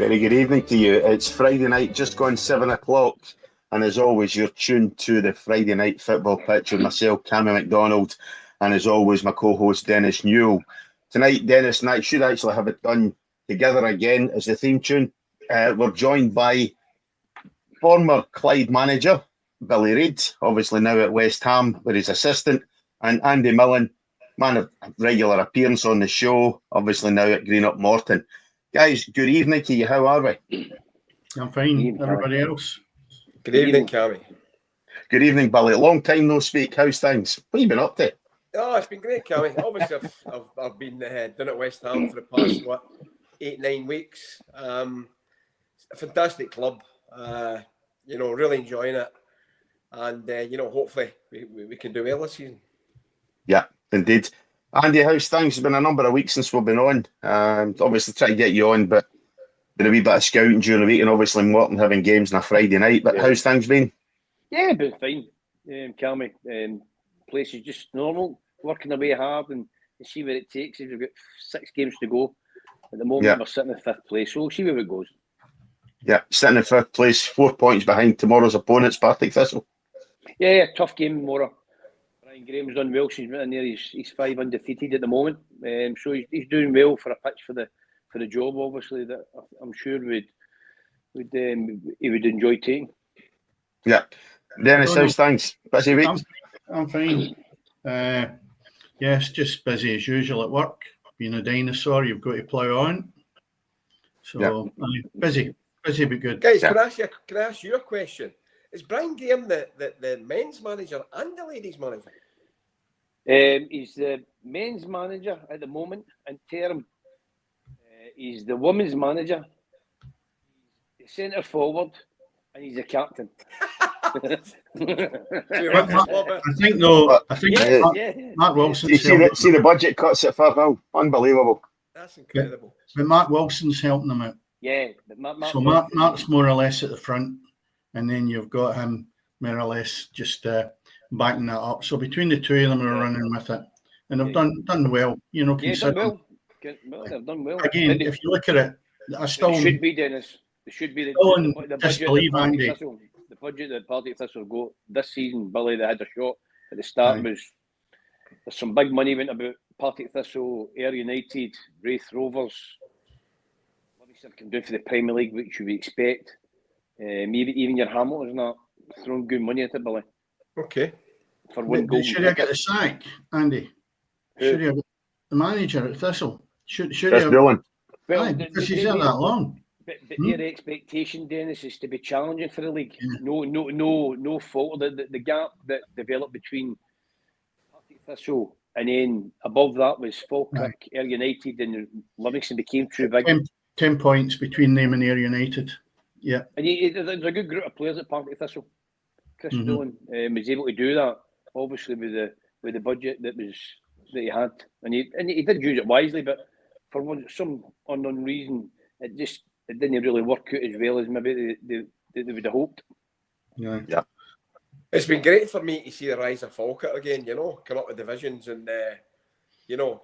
Very good evening to you. It's Friday night, just gone 7 o'clock, and as always, you're tuned to the Friday Night Football Pitch with myself, Cammy McDonald, and as always, my co-host Dennis Newell. Tonight, Dennis and I should actually have it done together again as the theme tune. We're joined by former Clyde manager Billy Reid, obviously now at West Ham with his assistant, and Andy Millen, man of regular appearance on the show, obviously now at Green Up Morton. Guys, good evening to you. How are we? I'm fine. Everybody else? Good evening, Cammy. Good evening, Billy. Long time no speak. How's things? What have you been up to? Oh, it's been great, Cammy. Obviously, I've been down at West Ham for the past 8-9 weeks. A fantastic club. Really enjoying it, and hopefully we can do well this season. Yeah, indeed. Andy, how's things? It's been a number of weeks since we've been on. Obviously, try to get you on, but been a wee bit of scouting during the week, and obviously Morton having games on a Friday night. But how's things been? Yeah, been fine, Cammy. Place is just normal, working away hard and see where it takes. We've got 6 games to go. At the moment, we're sitting in 5th place, so we'll see where it goes. Yeah, sitting in 5th place, 4 points behind tomorrow's opponents, Partick Thistle. Yeah, tough game tomorrow. Brian Graham's done well. He's in there. He's 5 undefeated at the moment, so he's doing well for a pitch for the job. Obviously, that I'm sure he would enjoy taking. Yeah, Dennis, how's things? Busy week? I'm fine. Yes, just busy as usual at work. Being a dinosaur, you've got to plough on. So busy but good. Guys, can I ask you a question? Is Brian Graham the men's manager and the ladies' manager? He's the men's manager at the moment in term. He's the women's manager. He's the centre forward, and he's the captain. I think Mark Wilson. You see the budget cuts at 5 mil. Unbelievable. That's incredible. But Mark Wilson's helping them out. Yeah, Mark's more or less at the front, and then you've got him more or less just backing that up. So between the two of them are running with it, and they've done well. Done well. They've done well. Again, if you look at it, I still should be, Dennis. It should be the disbelieve Andy. The budget that Partick Thistle got this season, Billy, they had a shot at the start. There's some big money went about Partick Thistle, Ayr United, Wraith Rovers. Livingston can do for the Premier League, which you would expect. Maybe even your Hamilton's not throwing good money at it, Billy. Okay. For one goal. Should I get the sack, Andy? Should I get the manager at Thistle? Should I have? Well, because he's there that long. But their expectation, Dennis, is to be challenging for the league. Yeah. No fault. The gap that developed between Partick Thistle and then above that was Falkirk, Ayr United, and Livingston became too big. 10 points between them and Ayr United. Yeah. And there's a good group of players at Partick Thistle. Chris Dillon was able to do that, obviously with the budget that he had, and he did use it wisely. But for some unknown reason, it didn't really work out as well as maybe they would have hoped. Yeah. It's been great for me to see the rise of Falkirk again, come up with divisions and,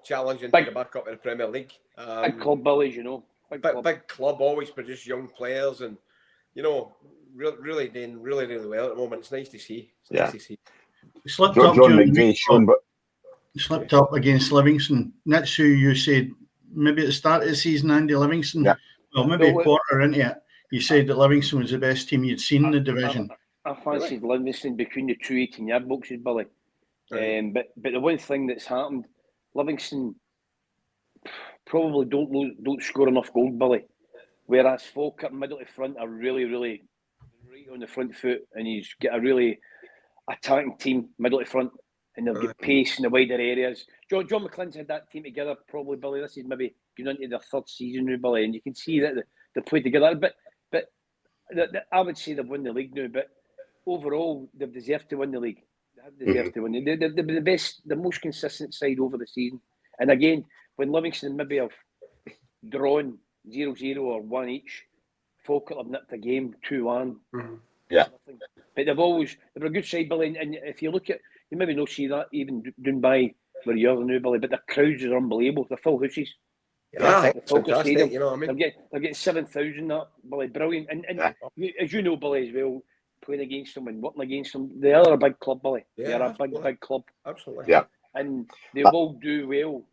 challenging to get back up in the Premier League. Big club, Billy, Big club, always produce young players and, really doing really well at the moment. It's nice to see. Slipped up against Livingston. That's who you said maybe at the start of the season, Andy, Livingston. Yeah. Well, maybe a quarter into it, you said that Livingston was the best team you'd seen in the division. I fancied Livingston between the 2 18-yard boxes, Billy. But the one thing that's happened, Livingston probably don't score enough goals, Billy. Whereas Falkirk middle to front are really right on the front foot, and he's got a really attacking team middle to front, and they've got pace in the wider areas. John McClellan's had that team together probably, Billy. This is maybe going into their 3rd season now, Billy, and you can see that they play together. But I would say they've won the league now, but overall they've deserved to win the league. They have deserved to win. They're the best, the most consistent side over the season. And again, when Livingston maybe have drawn 0-0 or 1 each, Falkirk have nipped a game 2-1. Yeah. But they're a good side, Billy. And if you look at, you maybe not see that even down by where you're now, Billy, but the crowds are unbelievable. They're full houses. Yeah, at the Falkirk fantastic. Stadium. You know what I mean? They're getting 7,000. That, Billy, brilliant. And as you know, Billy, as well, playing against them and working against them, they are a big club, Billy. Yeah, They're a big club. Absolutely. Yeah. And they will do well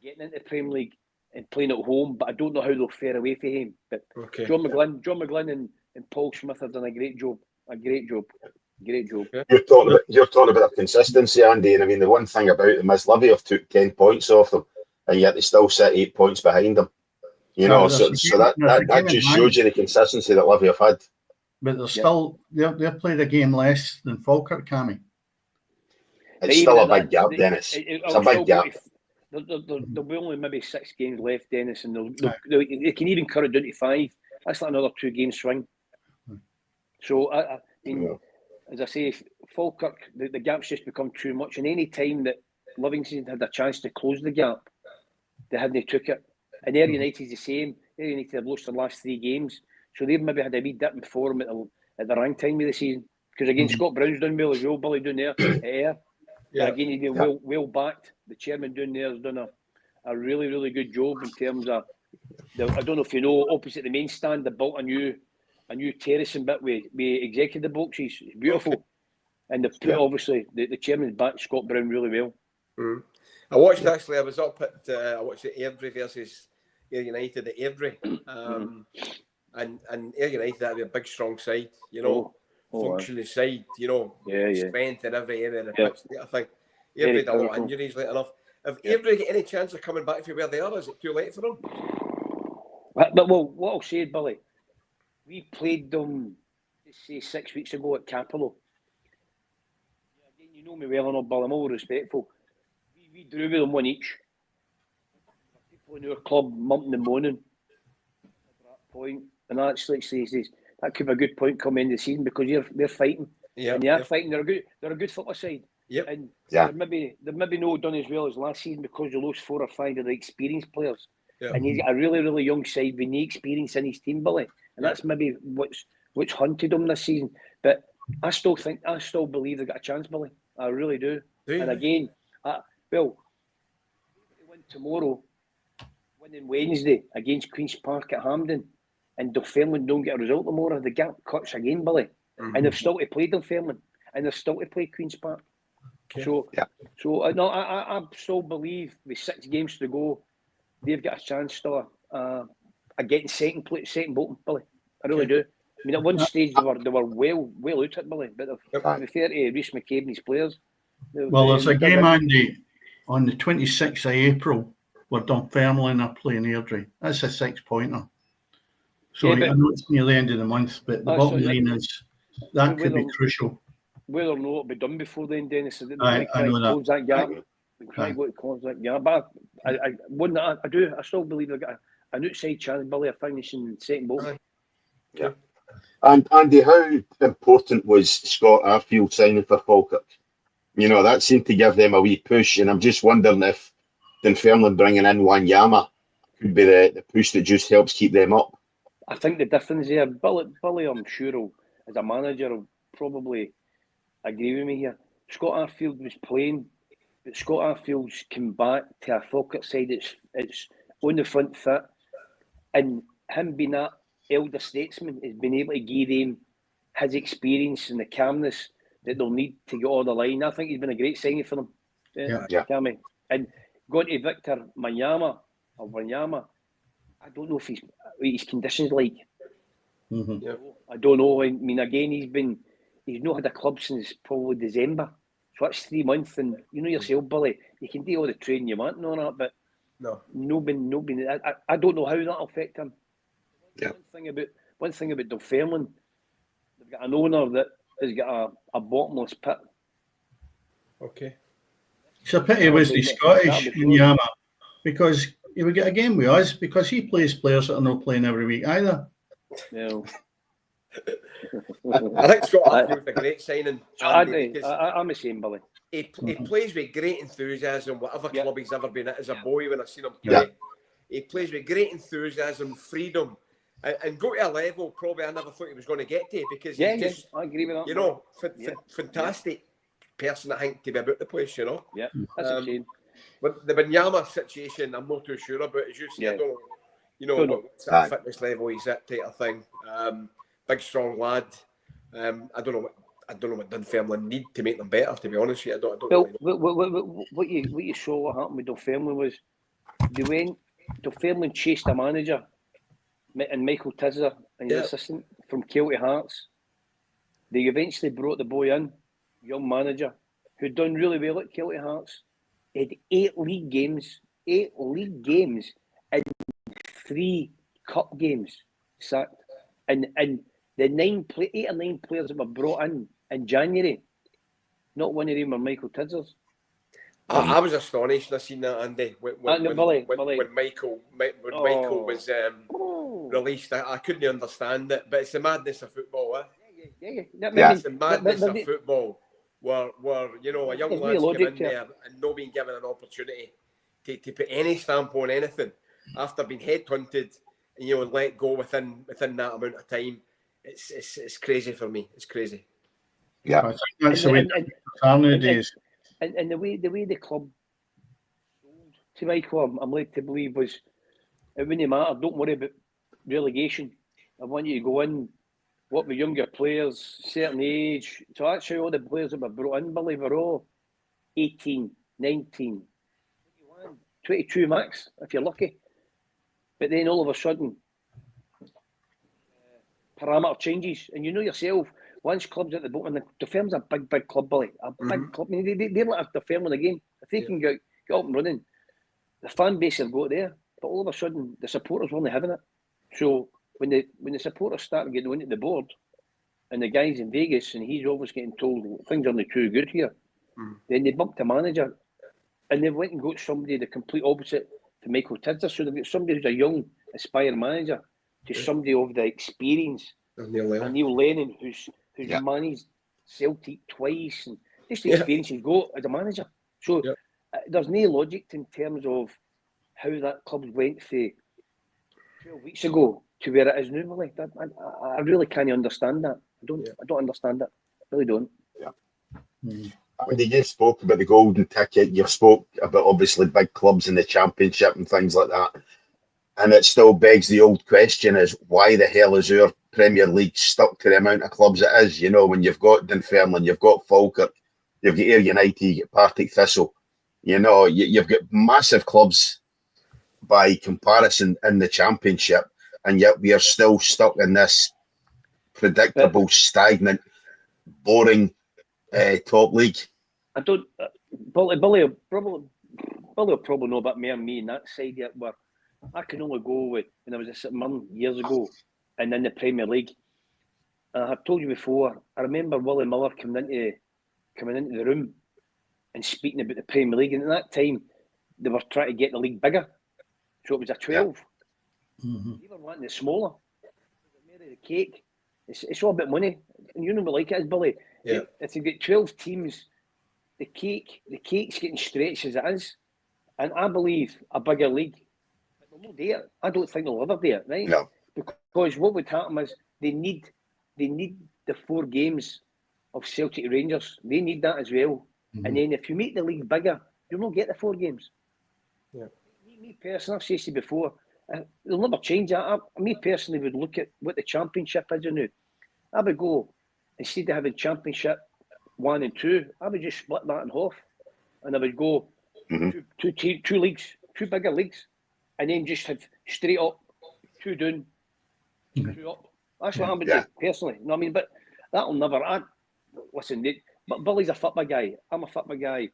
getting into the Premier League and playing at home, but I don't know how they'll fare away from him. But Okay. John McGlynn and Paul Smith have done a great job. Great job. Yeah. You're talking about their consistency, Andy, and I mean the one thing about them is Livy have took 10 points off them, and yet they still sit 8 points behind them. You know, so that just shows you the consistency that Livy have had. But they're still they've played a game less than Falkirk, Cammy. It's still a big gap, Dennis. It's a big gap. There'll be only maybe 6 games left, Dennis, and they can even cut it down to 5. That's like another 2-game swing. So I mean, as I say, Falkirk, the gap's just become too much. And any time that Livingston had a chance to close the gap, they hadn't took it. And Ayr United's the same. Ayr United have lost their last 3 games, so they've maybe had a wee dip in form at the rank time of the season. Because again, Scott Brown's done well as well, Billy down there at Ayr. Yeah. Again, he's been well backed. The chairman down there has done a really, really good job in terms of. I don't know if you know, opposite the main stand, they built a new terracing bit with executive boxes. It's beautiful, and they've put obviously the chairman's backed Scott Brown really well. Mm. I watched actually. I was up at I watched the Airdrie versus Ayr United at Airdrie, and Ayr United that'd be a big strong side, you know. Functioning side, you know, strength in every area of the pitch. I think Airdrie had a lot of injuries late enough. Have Airdrie got any chance of coming back to where they are? Is it too late for them? But what I'll say, Billy, we played them, let's say, 6 weeks ago at Capello. Again, you know me well enough, Billy. I'm all respectful. We drew with them 1 each. People in our club mumping and moaning at that point, and actually says that could be a good point coming into the season because they're fighting. Yeah, and they are fighting. They're a good football side. Yep. And they're maybe not done as well as last season because they lost 4 or 5 of the experienced players. Yep. And he's got a really, really young side with no experience in his team, Billy. And that's maybe what's hunted him this season. But I still believe they've got a chance, Billy. I really do. And again, win tomorrow, winning Wednesday against Queen's Park at Hampden, and Dunfermline don't get a result tomorrow, the gap cuts again, Billy. Mm-hmm. And they've still to play Dunfermline, and they've still to play Queen's Park. Okay. So I still believe with 6 games to go, they've got a chance still of getting second bottom, Billy. I really do. I mean, at one stage they were well out at Billy, but to be fair to Rhys McCabe and his players. There's a game, Andy, on the 26th of April where Dunfermline are playing Airdrie. That's a 6-pointer. So I know it's near the end of the month, but the bottom line is that could be crucial. Whether or not it'll be done before then, Dennis, I know that. Close that gap. To close that gap. But I still believe they've got an outside chance, Billy, of finishing second bottom. Yeah. And Andy, how important was Scott Arfield signing for Falkirk? You know, that seemed to give them a wee push, and I'm just wondering if Dunfermline bringing in Wanyama could be the push that just helps keep them up. I think the difference there, Billy, I'm sure, as a manager, will probably agree with me here. Scott Arfield was playing, but Scott Arfield's come back to a Falkirk side it's on the front foot, and him being that elder statesman has been able to give them his experience and the calmness that they'll need to get on the line. I think he's been a great signing for them. Cammy. And going to Victor Wanyama, I don't know if his conditions like. Mm-hmm. Yeah. I don't know. I mean, again, he's not had a club since probably December. So that's 3 months, and you know yourself, Billy, you can do all the training you want and all that, but nobody. I don't know how that'll affect him. Yeah. One thing about Dunfermline, they've got an owner that has got a bottomless pit. Okay. It's a pity it was the Scottish Wanyama, because he would get a game with us because he plays players that are not playing every week either. No. I think Scott Arfield's a great signing. I'm the same, Billy. He plays with great enthusiasm, whatever club he's ever been at as a boy when I've seen him play. He plays with great enthusiasm, freedom, and go to a level probably I never thought he was going to get to, because he's just, I agree with that. You know, fantastic person, I think, to be about the place, you know. Yeah, that's a shame. But the Binyama situation, I'm not too sure about. As you say, I don't know, what's that fitness level he's at, type of thing. Big, strong lad. I don't know what Dunfermline need to make them better. To be honest with you, I don't really know. What you saw what happened with Dunfermline was Dunfermline chased a manager, and Michael Tizzer and his assistant from Celtic Hearts. They eventually brought the boy in, young manager, who'd done really well at Celtic Hearts. He had 8 league games, and 3 cup games sacked. And the 8 or 9 players that were brought in January, not one of them were Michael Tizzers. I was astonished when I seen that, Andy. When Michael was released, I couldn't understand it. But it's the madness of football, eh? It's the madness of football, where a young lad's come in there and not being given an opportunity to put any stamp on anything after being headhunted and let go within that amount of time. It's crazy for me. It's crazy. Yeah, I think that's the way nowadays. And the way the club sold to Michael, I'm led to believe, was it wouldn't matter. Don't worry about relegation. I want you to go in, what with younger players, certain age. So actually, all the players that were brought in, Billy, were all 18, 19, 21, 22 max, if you're lucky. But then all of a sudden, parameter changes, and you know yourself. Once clubs at the bottom, the firm's a big club, Billy. A big club. I mean, they're like the firm in the game. If they can get up and running, the fan base will go there. But all of a sudden, the supporters weren't having it. So when the supporters started getting onto the board, and the guys in Vegas, and he's always getting told things aren't too good here, then they bumped the manager, and they went and got somebody the complete opposite to Michael Tidser. So they've got somebody who's a young, aspiring manager to somebody of the experience. Neil Lennon, who's managed Celtic twice, and just the experience he's got as a manager. So there's no logic in terms of how that club went from 12 weeks ago to where it is now. Like that, I really can't understand that. I don't understand it. I really don't. Yeah. When you spoke about the golden ticket, you spoke about obviously big clubs in the Championship and things like that. And it still begs the old question is why the hell is our Premier League stuck to the amount of clubs it is? When you've got Dunfermline, you've got Falkirk, you've got Ayr United, you've got Partick Thistle. You've got massive clubs by comparison in the Championship, and yet we are still stuck in this predictable, stagnant, boring top league. I don't. Billy will probably know about more than me in that side yet. Where I can only go with when I was at St Mirren years ago, and in the Premier League. And I have told you before. I remember Willie Miller coming into the room and speaking about the Premier League. And at that time, they were trying to get the league bigger, so it was a 12. They were wanting it smaller. More of the cake. It's all about money, and you know what like it is, Billy. Yeah. If you get 12 teams, the cake's getting stretched as it is, and I believe a bigger league. They'll not do it. I don't think they'll ever do it, right? No. Because what would happen is they need the 4 games of Celtic Rangers. They need that as well. And then if you make the league bigger, you'll not get the 4 games. Yeah. Me personally, I've said to you before, they'll never change that. Me personally would look at what the Championship is now. I would go, instead of having Championship 1 and 2, I would just split that in half. And I would go two leagues, 2 bigger leagues, and then just have straight up 2 down, 2 up. That's what I would do personally. You know what I mean? But that'll never. Listen, but Billy's a football guy. I'm a football guy.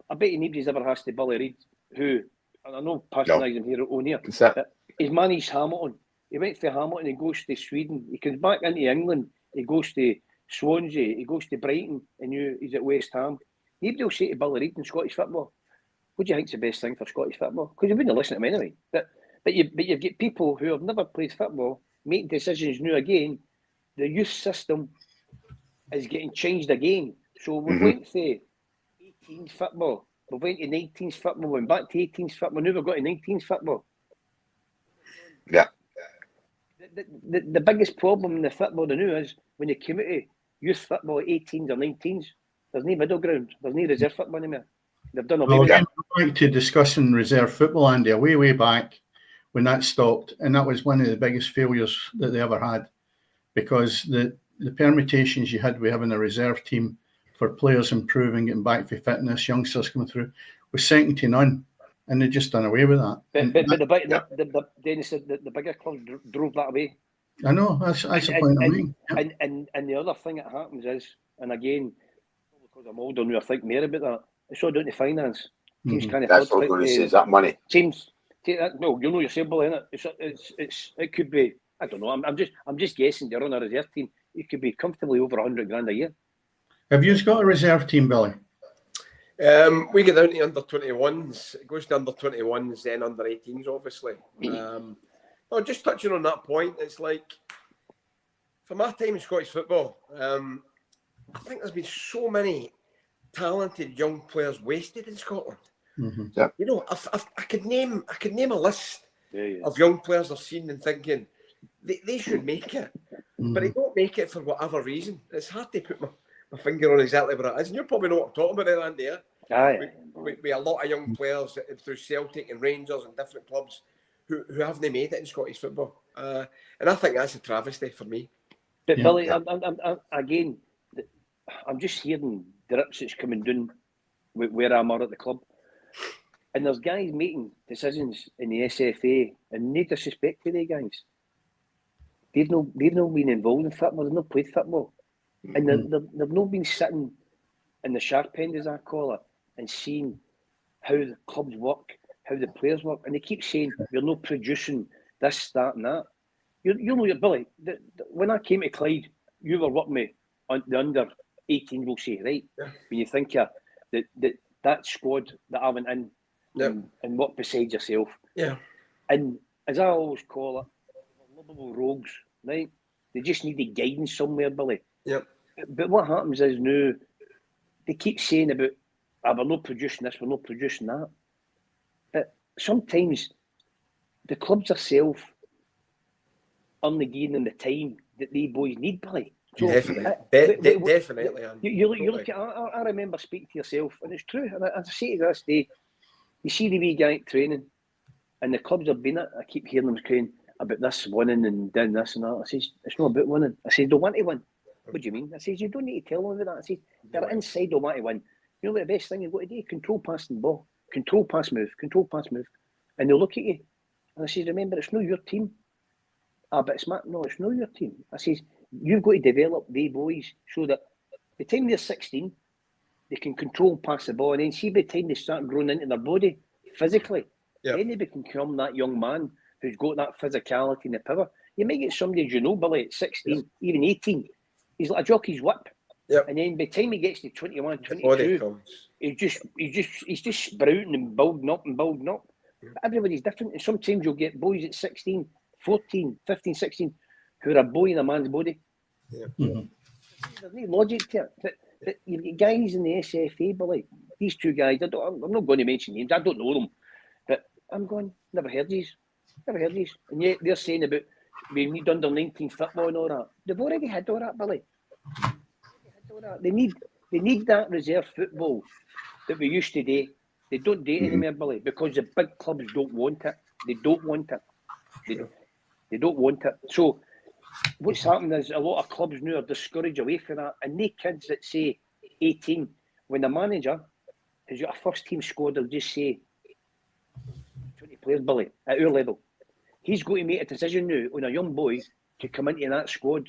I bet you nobody's ever asked the Billy Reid, who, and I know patronising him here on here, but he's managed Hamilton. He went for Hamilton, he goes to Sweden, he comes back into England, he goes to Swansea, he goes to Brighton, and he's at West Ham. Nobody will say to Billy Reid in Scottish football, what do you think's the best thing for Scottish football? Because you wouldn't listen to him anyway. But you've got people who have never played football making decisions now again. The youth system is getting changed again. So we went to 18s football, we went to 19s football, we went back to 18s football, now we've got to 19s football. Yeah. The biggest problem in the football now is when you come out of youth football at 18s or 19s, there's no middle ground, there's no reserve football anymore. They've done away Well, with again, it. back to discussing reserve football, Andy, way back when that stopped, and that was one of the biggest failures that they ever had, because the permutations you had with having a reserve team for players improving, getting back to fitness, youngsters coming through, was second to none, and they just done away with that. But Dennis said that the bigger clubs drove that away. I know, that's the point I'm making. And the other thing that happens is, and again, because I'm older now, I think more about that. It's all down to finance. Teams can't afford. That's what I'm going to say. Is that money? Teams. No, you know yourself, Billy, innit? It could be. I don't know. I'm just guessing. They're on a reserve team. It could be comfortably over $100,000 a year. Have you got a reserve team, Billy? We get down to under 21s. It goes to under 21s, then under 18s, obviously. Just touching on that point, it's like, for my time in Scottish football, I think there's been so many talented young players wasted in Scotland. Mm-hmm. Yeah. You know, I could name a list of young players I've seen and thinking they should make it, but they don't make it for whatever reason. It's hard to put my finger on exactly what it is. And you probably know what I'm talking about there, Andy. We a lot of young players through Celtic and Rangers and different clubs who haven't made it in Scottish football. And I think that's a travesty for me. But Billy, I'm just hearing drips that's coming down where I'm at the club. And there's guys making decisions in the SFA, and no disrespect to the guys. They've not been involved in football, they've not played football. And they've not been sitting in the sharp end, as I call it, and seeing how the clubs work, how the players work. And they keep saying, you're not producing this, that, and that. You know, Billy, when I came to Clyde, you were with me on the under 18, we'll say, right? Yeah. When you think of that squad that I went in and worked beside yourself. Yeah. And as I always call it, lovable rogues, right? They just needed guidance somewhere, Billy. Yep. But what happens is now, they keep saying about, we're not producing this, we're not producing that. But sometimes the clubs themselves aren't giving them the time that they boys need, Billy. So, definitely. You look at, I remember speaking to yourself, and it's true. And as I say to this day, you see the wee guy training, and the clubs have been it. I keep hearing them saying about this winning and doing this and that. I says, it's not about winning. I says, don't want to win. What do you mean? I says, you don't need to tell them about that. I says, they're inside, don't want to win. You know what the best thing you've got to do? Control passing the ball. Control pass move. Control pass move. And they'll look at you. And I says, remember, it's not your team. But it's not your team. I says, you've got to develop the boys so that by the time they're 16, they can control and pass the ball. And then see by the time they start growing into their body physically, then they become that young man who's got that physicality and the power. You might get somebody, as you know, Billy, at 16, even 18, he's like a jockey's whip. Yep. And then by the time he gets to 21, 22, he's just sprouting and building up. Yep. Everybody's different. And sometimes you'll get boys at 16, 14, 15, 16 who are a boy in a man's body. Yeah. Mm-hmm. There's no logic to it. But you've got guys in the SFA, Billy. These two guys, I'm not going to mention names. I don't know them. But I'm going, never heard these. And yet they're saying about we need under 19 football and all that. They've already had all that, Billy. They need that reserve football that we used to do. They don't do it anymore, Billy, because the big clubs don't want it. They don't want it. They don't want it. So what's happening is a lot of clubs now are discouraged away from that. And they kids that say 18, when the manager has got a first team squad, they'll just say 20 players, Billy, at our level. He's going to make a decision now on a young boy to come into that squad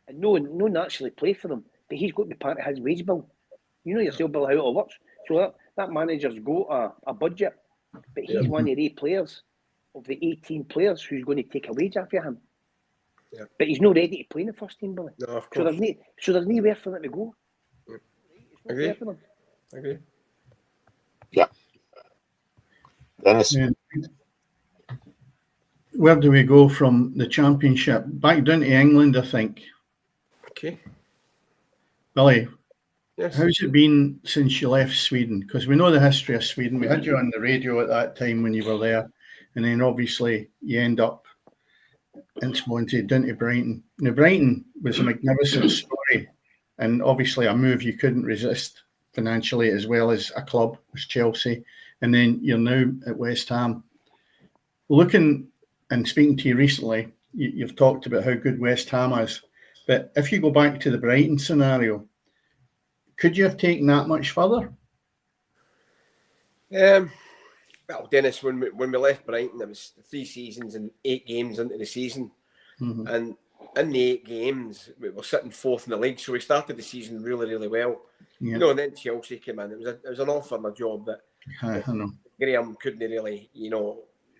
and no naturally play for them. But he's got to be part of his wage bill. You know yourself, Bill, how it all works. So that manager's got a budget, but he's one of the players of the 18 players who's going to take a wage off of him. Yeah. But he's not ready to play in the first team, Billy. No, of course. So there's nowhere for them to go. Yeah. Agree. Yeah. Dennis. Where do we go from the championship? Back down to England, I think. Okay. Billy, yes. How's it been since you left Sweden? Because we know the history of Sweden. We had you on the radio at that time when you were there. And then obviously you end up in Swansea, down to Brighton. Now, Brighton was a magnificent story and obviously a move you couldn't resist financially as well as a club, as Chelsea, and then you're now at West Ham. Looking and speaking to you recently, you've talked about how good West Ham is, but if you go back to the Brighton scenario, could you have taken that much further? Well, Dennis, when we left Brighton, it was 3 seasons and 8 games into the season. Mm-hmm. And in the 8 games, we were sitting 4th in the league. So we started the season really, really well. Yeah. You know, and then Chelsea came in. It was an offer and a job that Graham couldn't really,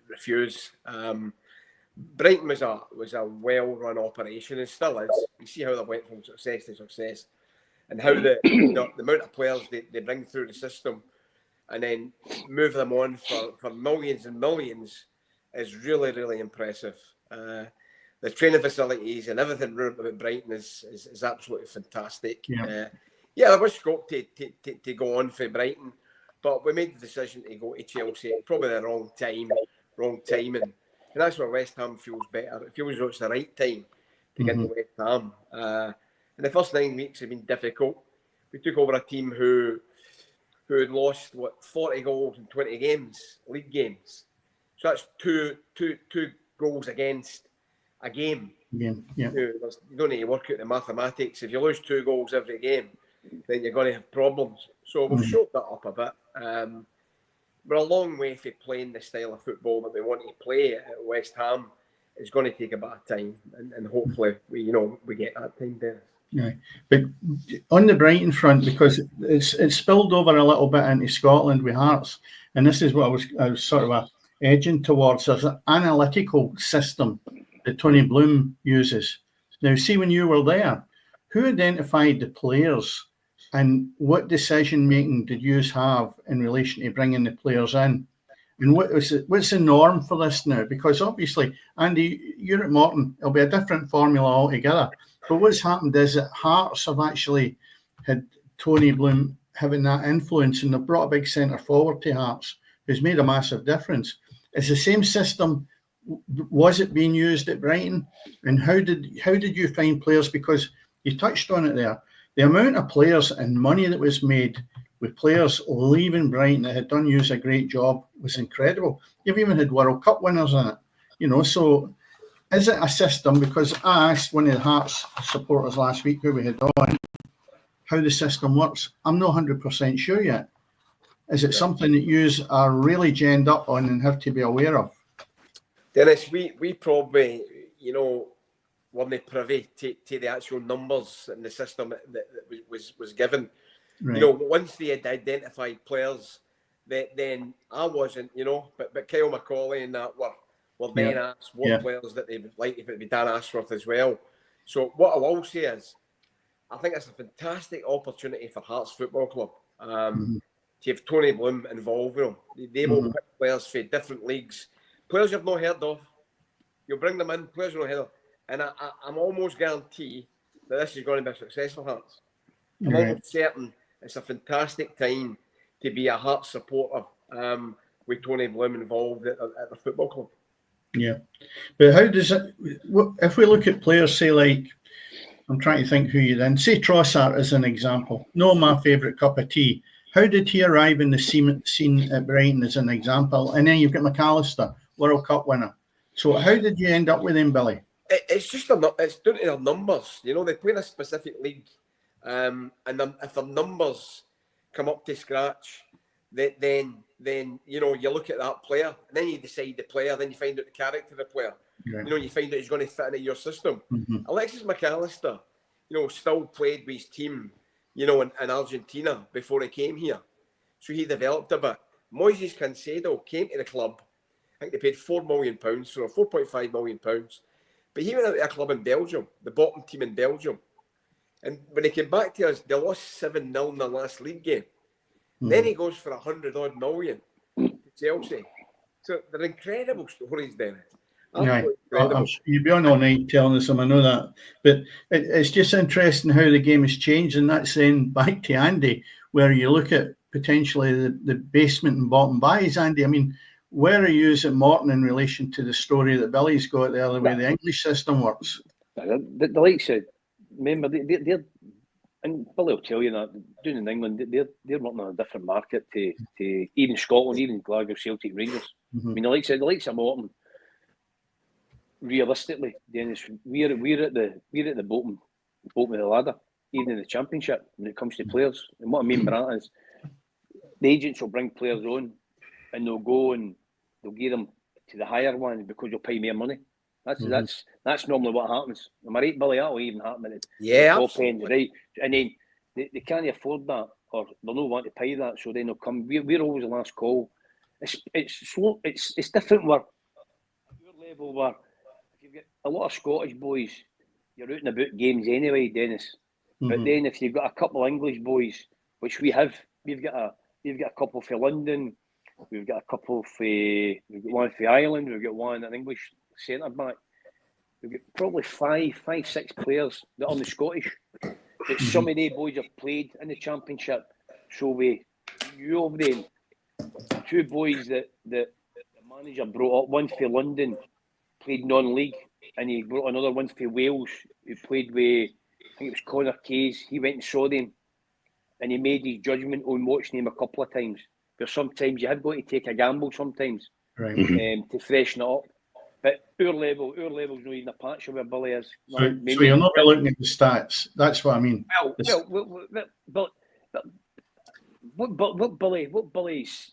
refuse. Brighton was a well-run operation and still is. You see how they went from success to success and how the amount of players they bring through the system and then move them on for millions and millions is really, really impressive. The training facilities and everything about Brighton is absolutely fantastic. Yeah, there was scope to go on for Brighton, but we made the decision to go to Chelsea. Probably the wrong timing. And that's where West Ham feels better. It feels like it's the right time to get to West Ham. And the first 9 weeks have been difficult. We took over a team who had lost 40 goals in 20 games, league games. So that's two goals against a game. Yeah. You don't need to work out the mathematics. If you lose 2 goals every game, then you're going to have problems. So we've showed that up a bit. We're a long way from playing the style of football that we want to play at West Ham. It's going to take a bit of time, and hopefully we get that time there. Yeah, but on the Brighton front, because it's spilled over a little bit into Scotland with Hearts, and this is what I was sort of edging towards. There's an analytical system that Tony Bloom uses. Now, see, when you were there, who identified the players, and what decision making did you have in relation to bringing the players in? And what's the norm for this now? Because obviously, Andy, you're at Morton, it'll be a different formula altogether. But what's happened is that Hearts have actually had Tony Bloom having that influence, and they've brought a big centre forward to Hearts, who's made a massive difference. Is the same system, was it being used at Brighton? And how did you find players? Because you touched on it there. The amount of players and money that was made with players leaving Brighton that had done you a great job was incredible. You've even had World Cup winners in it, so is it a system? Because I asked one of the Hearts supporters last week who we had on how the system works. I'm not 100% sure yet. Is it something that you are really genned up on and have to be aware of? Dennis, we probably, weren't privy to the actual numbers in the system that was given. Right. Once they had identified players, then I wasn't, but Kyle McCauley and that were then asked what players that they would like if it would be Dan Ashworth as well. So what I will say is, I think it's a fantastic opportunity for Hearts Football Club to have Tony Bloom involved with them. They will pick players for different leagues, players you've not heard of. You'll bring them in, players you've not heard of, and I'm almost guarantee that this is going to be a success for Hearts. I'm almost certain it's a fantastic time to be a Hearts supporter with Tony Bloom involved at the football club. Yeah, but how does it? If we look at players, say like, I'm trying to think who you then say Trossard as an example. No, my favourite cup of tea. How did he arrive in the scene at Brighton as an example? And then you've got McAllister, World Cup winner. So how did you end up with him, Billy? It's just it's down to their numbers. They play in a specific league, and if their numbers come up to scratch, then you look at that player, and then you decide the player. Then you find out the character of the player. Yeah. You find out he's going to fit into your system. Alexis McAllister, still played with his team, in Argentina before he came here, so he developed a bit. Moises Caicedo came to the club. I think they paid £4 million for £4.5 million. But he went out to a club in Belgium, the bottom team in Belgium. And when he came back to us, they lost 7-0 in the last league game. Then he goes for $100 million to Chelsea. So they're incredible stories, Dennis. You'd be on all night telling us them, I know that. But it's just interesting how the game has changed. And that's then back to Andy, where you look at potentially the basement and bottom buys, Andy. I mean, where are you at Morton in relation to the story that Billy's got there, the way the English system works? The likes of, remember, and Billy will tell you that down in England, they're working on a different market to even Scotland, even Glasgow, Celtic, Rangers. I mean, the likes of Morton. Realistically, Dennis, we're at the bottom of the ladder, even in the Championship when it comes to players. And what I mean by that is, the agents will bring players on, and they'll go and they'll give them to the higher ones because you'll pay more money. That's normally what happens. Am I right, Billy? That'll even happen at the top end, right? And then they can't afford that, or they'll not want to pay that, so then they'll come. We're always the last call. It's slow. It's different where your level where if you've got a lot of Scottish boys, you're out and about games anyway, Dennis. But then if you've got a couple of English boys, which we have, we've got a couple for London, we've got a couple for one for Ireland, we've got one an English centre back. We've got probably five, 6 players that are on the Scottish. But some of the boys have played in the Championship. So you of them, 2 boys that the manager brought up, one for London, played non-league, and he brought another one for Wales, who played with, I think it was Connor Case. He went and saw them, and he made his judgment on watching them a couple of times. Because sometimes you have got to take a gamble sometimes, right, to freshen it up. But our level's not even a patch of where Billy is. So you're not really looking at the stats. That's what I mean. What Billy's...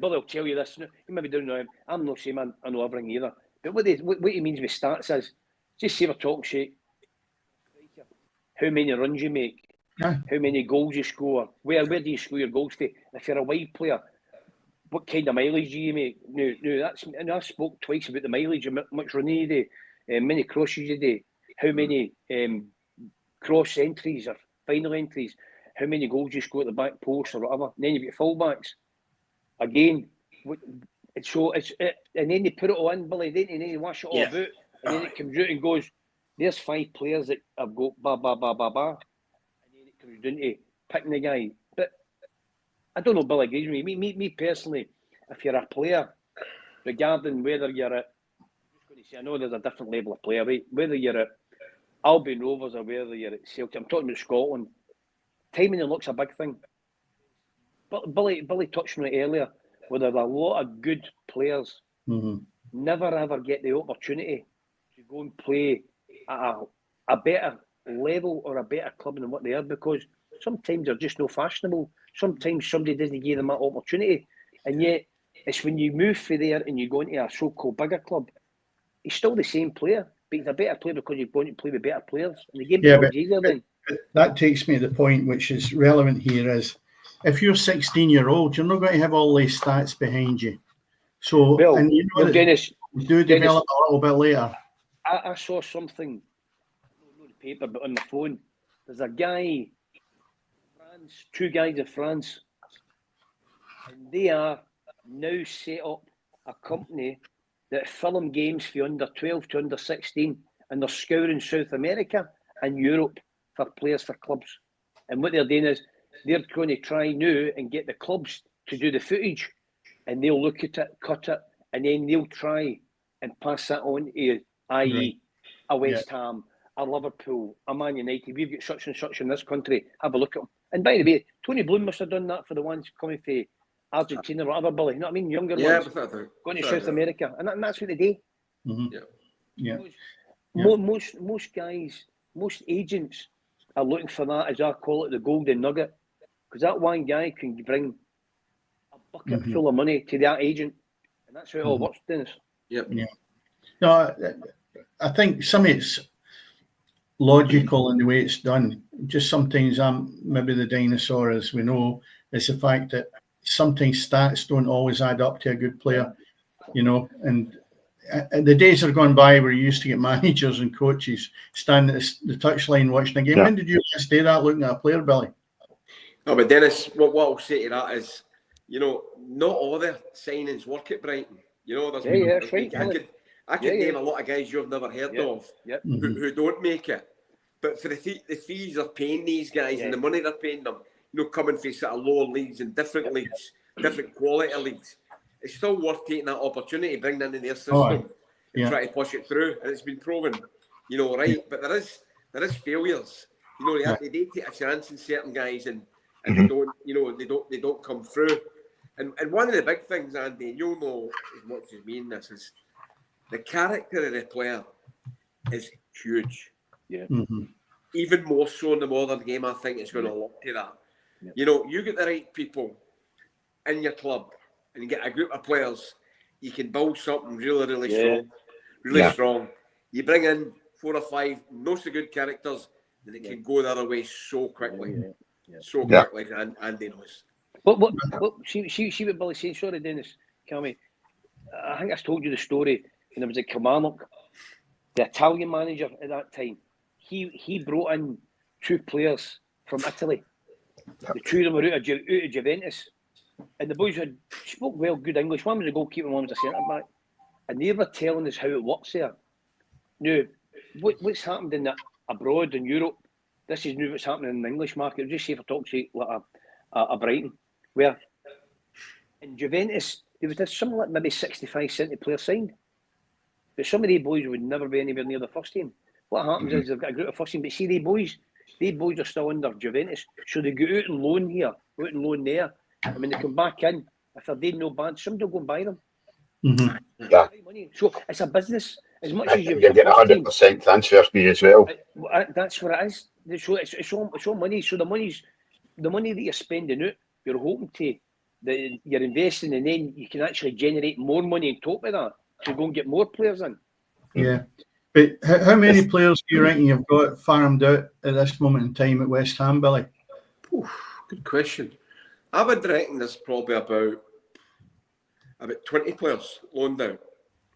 Billy will tell you this. He maybe don't know him. I'm not saying I know everything either. But what he means with stats is, just say we're talking shit. How many runs you make, how many goals you score, where do you score your goals to? If you're a wide player, what kind of mileage do you make? No, I've spoke twice about the mileage, how much running you do, how many crosses you do, how many cross entries or final entries, how many goals you score at the back post or whatever. And then you've got fullbacks. Again, and then they put it all in, Billy, and then you wash it all about, and then it comes out and goes, there's 5 players that have got ba. And then it comes down to picking the guy. But I don't know, Bill agrees with me. Me personally, if you're a player, regarding whether you're at, I'm just going to say, I know there's a different level of player, right? Whether you're at Albion Rovers or whether you're at Celtic, I'm talking about Scotland, timing and luck's a big thing. But Billy touched on it earlier, where there's a lot of good players never ever get the opportunity to go and play at a better level or a better club than what they are, because sometimes they're just no fashionable. Sometimes somebody doesn't give them that opportunity, and yet it's when you move from there and you go into a so-called bigger club, he's still the same player, but he's a better player because you're going to play with better players, and the game becomes easier then. That takes me to the point which is relevant here is, if you're 16-year-old, you're not going to have all these stats behind you. So, and you know, Dennis, develop a little bit later. I saw something, not on the paper, but on the phone. There's a guy, France, 2 guys in France, and they are now set up a company that film games for under 12 to under 16, and they're scouring South America and Europe for players for clubs. And what they're doing is they're going to try now and get the clubs to do the footage, and they'll look at it, cut it, and then they'll try and pass that on to, i.e., a West Ham, a Liverpool, a Man United. We've got such and such in this country. Have a look at them. And by the way, Tony Bloom must have done that for the ones coming from Argentina or whatever, Billy. You know what I mean? Younger ones going to South America. And that's what they do. Most guys, most agents are looking for that, as I call it, the golden nugget. Because that one guy can bring a bucket full of money to that agent. And that's how it all works, Dennis. No, I think some of it's logical in the way it's done. Just sometimes maybe the dinosaur, as we know, is the fact that sometimes stats don't always add up to a good player, you know. And the days are gone by where you used to get managers and coaches standing at the touchline watching a game. When did you last do that looking at a player, Billy? No, but Dennis, what I'll say to that is, you know, not all the signings work at Brighton. You know, I could name a lot of guys you've never heard of who don't make it. But for the fees they're paying these guys and the money they're paying them, you know, coming from sort of lower leagues and different leagues, different quality leagues, it's still worth taking that opportunity, bringing in their system and try to push it through. And it's been proven, you know, right? But there is failures. You know, they take a chance in certain guys, and they don't, you know, they don't come through. And one of the big things, Andy, and you'll know as much as me in this, is the character of the player is huge. Yeah. Mm-hmm. Even more so in the modern game, I think it's going to look to that. Yeah. You know, you get the right people in your club, and you get a group of players, you can build something really, really strong. Really strong. You bring in 4 or 5 not so good characters, and it can go the other way so quickly. So quickly, and Andy knows. What see what Billy's saying. Sorry, Dennis, Cammy. I think I told you the story when I was at Kilmarnock. The Italian manager at that time, he brought in 2 players from Italy. The 2 of them were out of Juventus, and the boys spoke well, good English. One was a goalkeeper, one was a centre back, and they were telling us how it works there. Now, what's happened in abroad in Europe? This is new. What's happening in the English market? Just say if I talk to you like a Brighton, where in Juventus there was something like maybe 65, 70 players signed, but some of these boys would never be anywhere near the first team. What happens is they've got a group of first team, but see these boys are still under Juventus, so they go out and loan here, go out and loan there, and when they come back in, if they're doing no bad, somebody will go and buy them. Mm-hmm. Yeah. So it's a business. As much as you get 100% transfer fee as well. That's what it is. So it's all money. So the money that you're spending out, you're hoping that you're investing, and then you can actually generate more money on top of that to go and get more players in. Yeah. But how many players do you reckon you've got farmed out at this moment in time at West Ham, Billy? Good question. I would reckon there's probably about 20 players loaned out.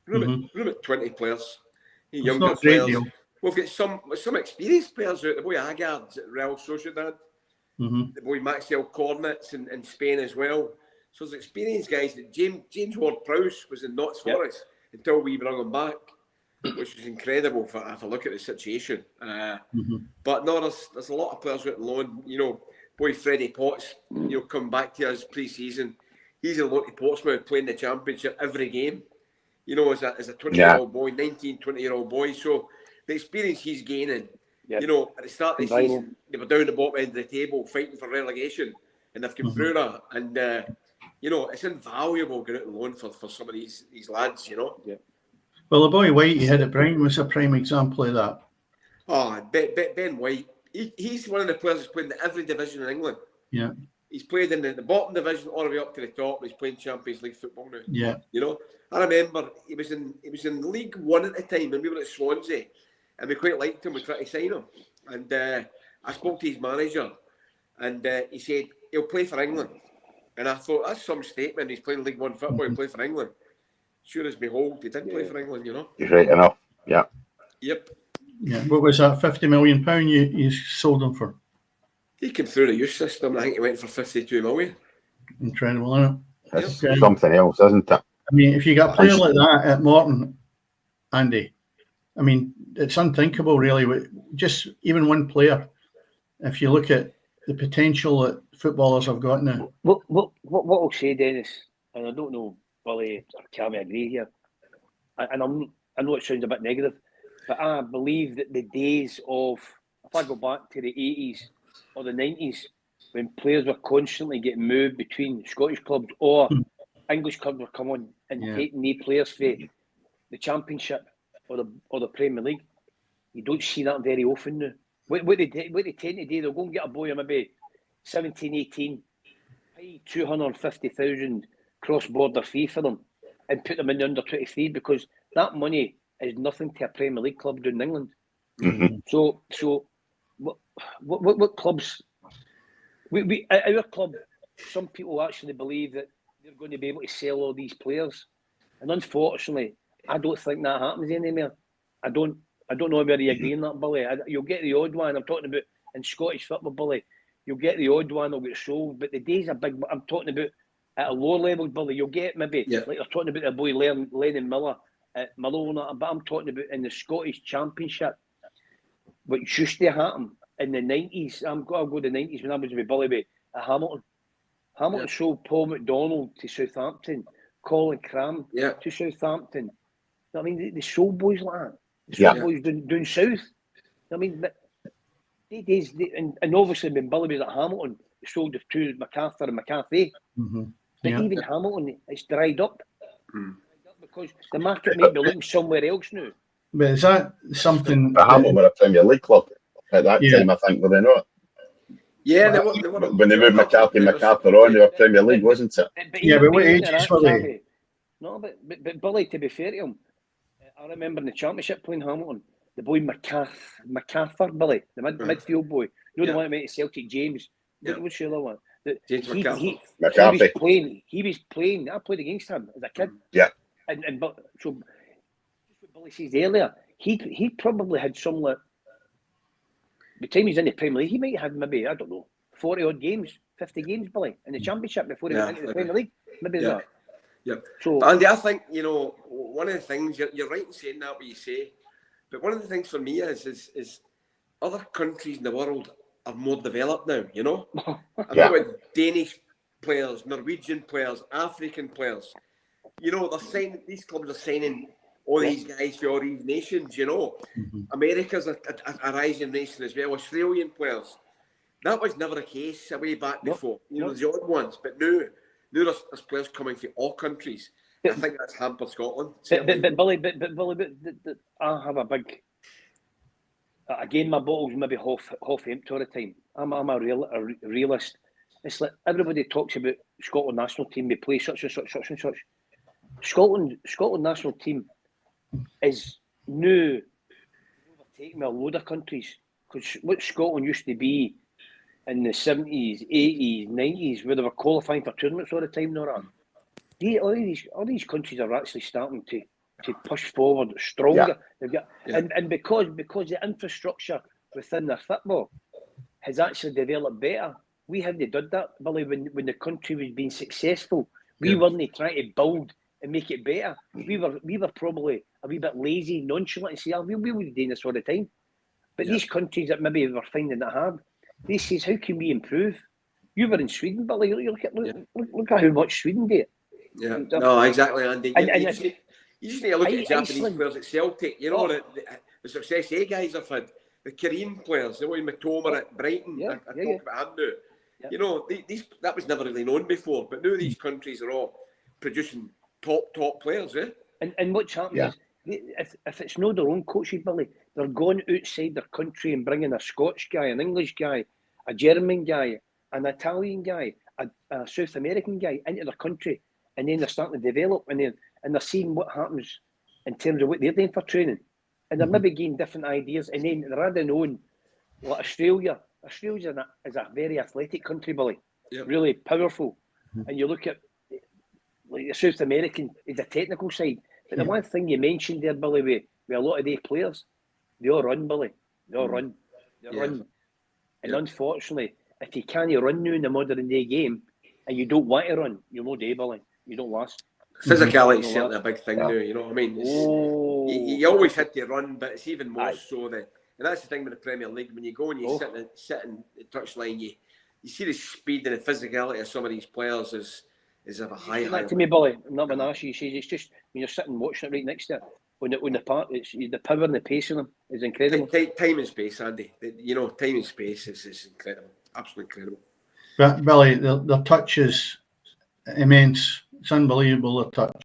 About 20 players. Younger players. We've got some experienced players out. The boy Agard's at Real Sociedad. The boy Maxwell Cornets in Spain as well. So there's experienced guys. That James Ward-Prowse was in Notts Forest until we brought him back, which was incredible if I look at the situation. But no, there's a lot of players out on loan. You know, boy Freddie Potts, you know, come back to us pre-season. He's a loan to Portsmouth playing the Championship every game. You know, as a 20-year-old boy, 19, 20-year-old boy. So the experience he's gaining, you know, at the start of the season, they were down the bottom end of the table fighting for relegation, and they've come through that. And, you know, it's invaluable going out on loan for some of these lads, you know. Yeah. Well, the boy White you had at Brighton was a prime example of that. Oh, Ben White. He's one of the players who's played in every division in England. Yeah. He's played in the bottom division all the way up to the top. He's playing Champions League football now. Yeah. You know, I remember he was in League One at the time, and we were at Swansea, and we quite liked him. We tried to sign him, and I spoke to his manager, and he said he'll play for England. And I thought that's some statement. He's playing League One football. He'll play for England. Sure as behold, he did play for England. You know. He's right enough. Yeah. Yep. Yeah. What was that? £50 million you sold him for? He came through the youth system. I think he went for 52 million. Incredible, isn't it? That's something else, isn't it? I mean, if you got a player like that at Morton, Andy, I mean, it's unthinkable, really. Just even one player, if you look at the potential that footballers have got now. What I'll say, Dennis, and I don't know, Billy or Cammy agree here, and I know it sounds a bit negative, but I believe that the days of, if I go back to the 80s or the 90s, when players were constantly getting moved between Scottish clubs or English clubs were coming and taking new players for the Championship or the Premier League, you don't see that very often now. What they tend to do, they'll go and get a boy of maybe 17, 18, pay 250,000 cross-border fee for them and put them in the under-23 because that money is nothing to a Premier League club down in England. So what clubs? Our club, some people actually believe that they're going to be able to sell all these players, and unfortunately, I don't think that happens anymore. I don't know whether you agree on that, Billy. You'll get the odd one. I'm talking about in Scottish football, Billy. You'll get the odd one that'll get sold, but the days are big. I'm talking about at a lower level, Billy. You'll get maybe like they're talking about the boy Lennon Miller at Malone, but I'm talking about in the Scottish Championship, which used to happen in the 90s. I'll go the 90s when I was with Billy at Hamilton. Hamilton sold Paul McDonald to Southampton, Colin Cram to Southampton. I mean, they sold boys like that. They sold boys down south. I mean, and obviously when Billy was at Hamilton, he sold the two, MacArthur and McCarthy. Mm-hmm. But even Hamilton, it's dried up. Because the market may be looking somewhere else now. But is that something? Hamilton were a Premier League club at that time, I think, were they not? Yeah, they were when they moved McCarthy and MacArthur on, they were Premier League, wasn't it? But what ages were they? No, but Billy, to be fair to him, I remember in the Championship playing Hamilton, the boy MacArthur, Billy, the midfield boy, the one that went to Celtic, James. What's the other one? James McCarthy. He was playing. I played against him as a kid. Yeah. And so what Billy says earlier, he probably had some by the time he's in the Premier League, he might have maybe, I don't know, 40 odd games, 50 games, Billy, in the Championship before he went into the Premier League. Maybe that. Yeah. So, Andy, I think, one of the things, you're right in saying that what you say, but one of the things for me is other countries in the world are more developed now, I'm talking about Danish players, Norwegian players, African players. They're signing, these clubs are signing all these guys for all these nations, America's a rising nation as well, Australian players. That was never the case way back before. The odd ones, but now there's players coming from all countries. I think that's hampered Scotland. But Billy, I have a big. Again, my bottle's maybe half empty all the time. I'm a realist. It's like everybody talks about Scotland national team. They play such and such. Scotland national team is now overtaking a load of countries, because what Scotland used to be in the 70s, 80s, 90s, where they were qualifying for tournaments all the time. All these countries are actually starting to push forward stronger. And because the infrastructure within their football has actually developed better. We haven't done that, Billy, when the country was being successful. We weren't trying to build and make it better. We were probably a wee bit lazy, nonchalant, and say, we were doing this all the time. But these countries that maybe were finding it hard, they says, how can we improve? You were in Sweden, Billy. Look at how much Sweden did. Yeah, no, exactly, Andy. You just need to look at the Japanese players at Celtic. The success they guys have had. The Korean players, the way Matoma at Brighton, I talk about him now. These that was never really known before, but now these countries are all producing top players, And what's happening is, if it's not their own coaches, Billy, they're going outside their country and bringing a Scottish guy, an English guy, a German guy, an Italian guy, a South American guy into their country, and then they're starting to develop, and they're seeing what happens in terms of what they're doing for training, and they're maybe getting different ideas, and then they're adding on, like Australia is a very athletic country, Billy, really powerful, and you look at like the South American is the technical side, but the one thing you mentioned there, Billy, with a lot of these players, they all run, Billy, they run, and unfortunately, if you can't run now in the modern day game, and you don't want to run, you're no day, Billy. You don't last. Physicality is certainly a big thing now, you know what I mean? You always had to run, but it's even more so and that's the thing with the Premier League. When you go and you sit in the touchline, you see the speed and the physicality of some of these players is of a high level. To me, Billy, I'm not going to ask you. It's just when you're sitting watching it right next to it, when the part, it's the power and the pace in them is incredible. Time and space, Andy. Time and space is incredible, absolutely incredible. But Billy, the touch is immense. It's unbelievable, the touch,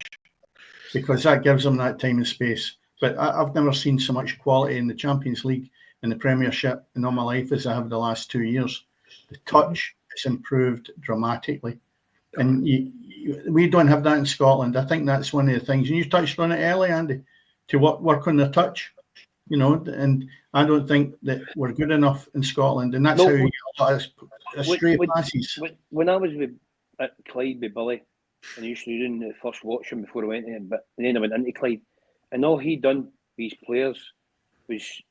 because that gives them that time and space. But I've never seen so much quality in the Champions League and the Premiership in all my life as I have the last 2 years. The touch has improved dramatically. And we don't have that in Scotland. I think that's one of the things. And you touched on it early, Andy, to work on the touch, and I don't think that we're good enough in Scotland. And that's how you get a lot of stray passes. When I was at Clyde with Billy, and I used to do the first watching before I went in, but then I went into Clyde, and all he done with his players was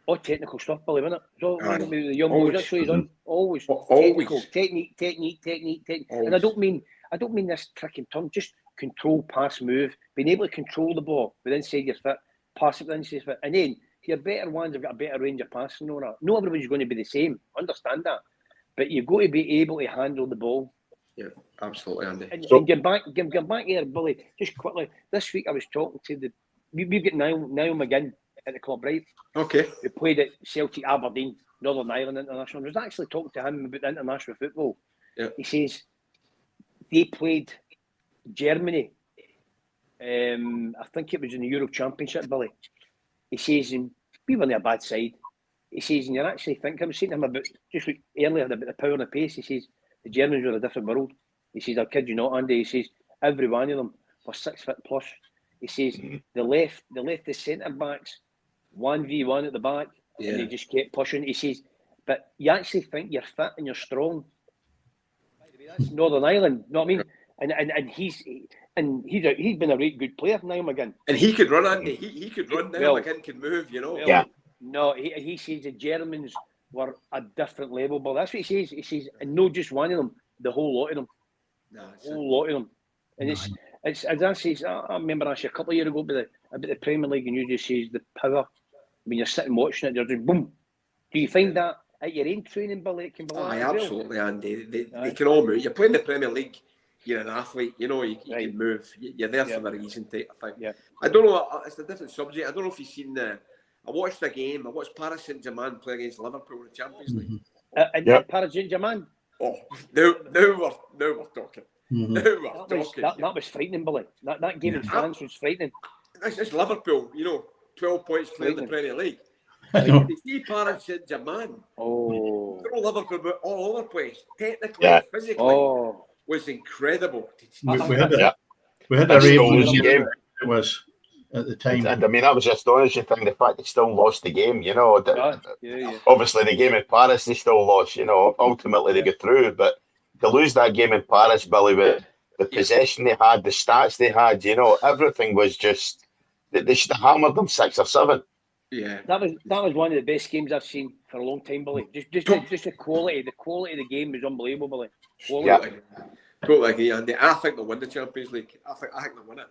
all technical stuff, Billy, wasn't it? So the young boys, that's what he done. Always technical, technique. Always. And I don't mean this trick and turn, just control, pass, move, being able to control the ball with inside your foot, pass it inside your foot, and then your better ones have got a better range of passing. Not everybody's going to be the same. Understand that, but you've got to be able to handle the ball. Yeah, absolutely, Andy. And get back here, Billy, just quickly. This week I was talking to we've got Niall McGinn at the club, right? Okay. He played at Celtic, Aberdeen, Northern Ireland International. I was actually talking to him about international football. Yeah. He says they played Germany. I think it was in the Euro Championship, Billy. He says, and we weren't a bad side. He says, and you're actually thinking, I was saying to him about just earlier about the power and the pace. He says, the Germans were a different world. He says, I kid you not, Andy. He says, every one of them were 6 foot plus. He says, they left the centre backs 1v1 at the back, and they just kept pushing. He says, but you actually think you're fit and you're strong. By the way, that's Northern Ireland, you know what I mean? And he's been a really good player, Niall McGinn. And he could run, Andy. He could run. Niall McGinn could move, you know. Yeah. No, he says the Germans were a different level, but that's what he says. He says, and not just one of them, the whole lot of them. The whole lot of them. And it's as I say, I remember actually a couple of years ago about the Premier League, and you just says the power when you're sitting watching it, they're just boom. Do you find that at your own training, Billy? It can be like absolutely, Andy. They can all move. You're playing the Premier League. You're an athlete, you know. You can move. You're there for a reason, type of thing. Yeah. I don't know. It's a different subject. I don't know if you've seen I watched a game. I watched Paris Saint-Germain play against Liverpool in the Champions League. And Paris Saint-Germain. Oh, now we're talking. That was frightening, Billy. That game in France was frightening. It's Liverpool, you know, 12 points clear in the Premier League. You see Paris Saint-Germain. Oh. Throw Liverpool all over the place. Technically, physically, was incredible. We had a raging game. It was at the time. And I mean, that was the astonishing thing, the fact they still lost the game, you know. Obviously, the game in Paris, they still lost, you know. Ultimately, they got through. But to lose that game in Paris, Billy, with the possession they had, the stats they had, you know, everything was just, they should have hammered them 6 or 7. Yeah, that was one of the best games I've seen for a long time, Billy. Just the quality of the game was unbelievable, Billy. Totally agree, Andy. I think they'll win the Champions League. I think they'll win it.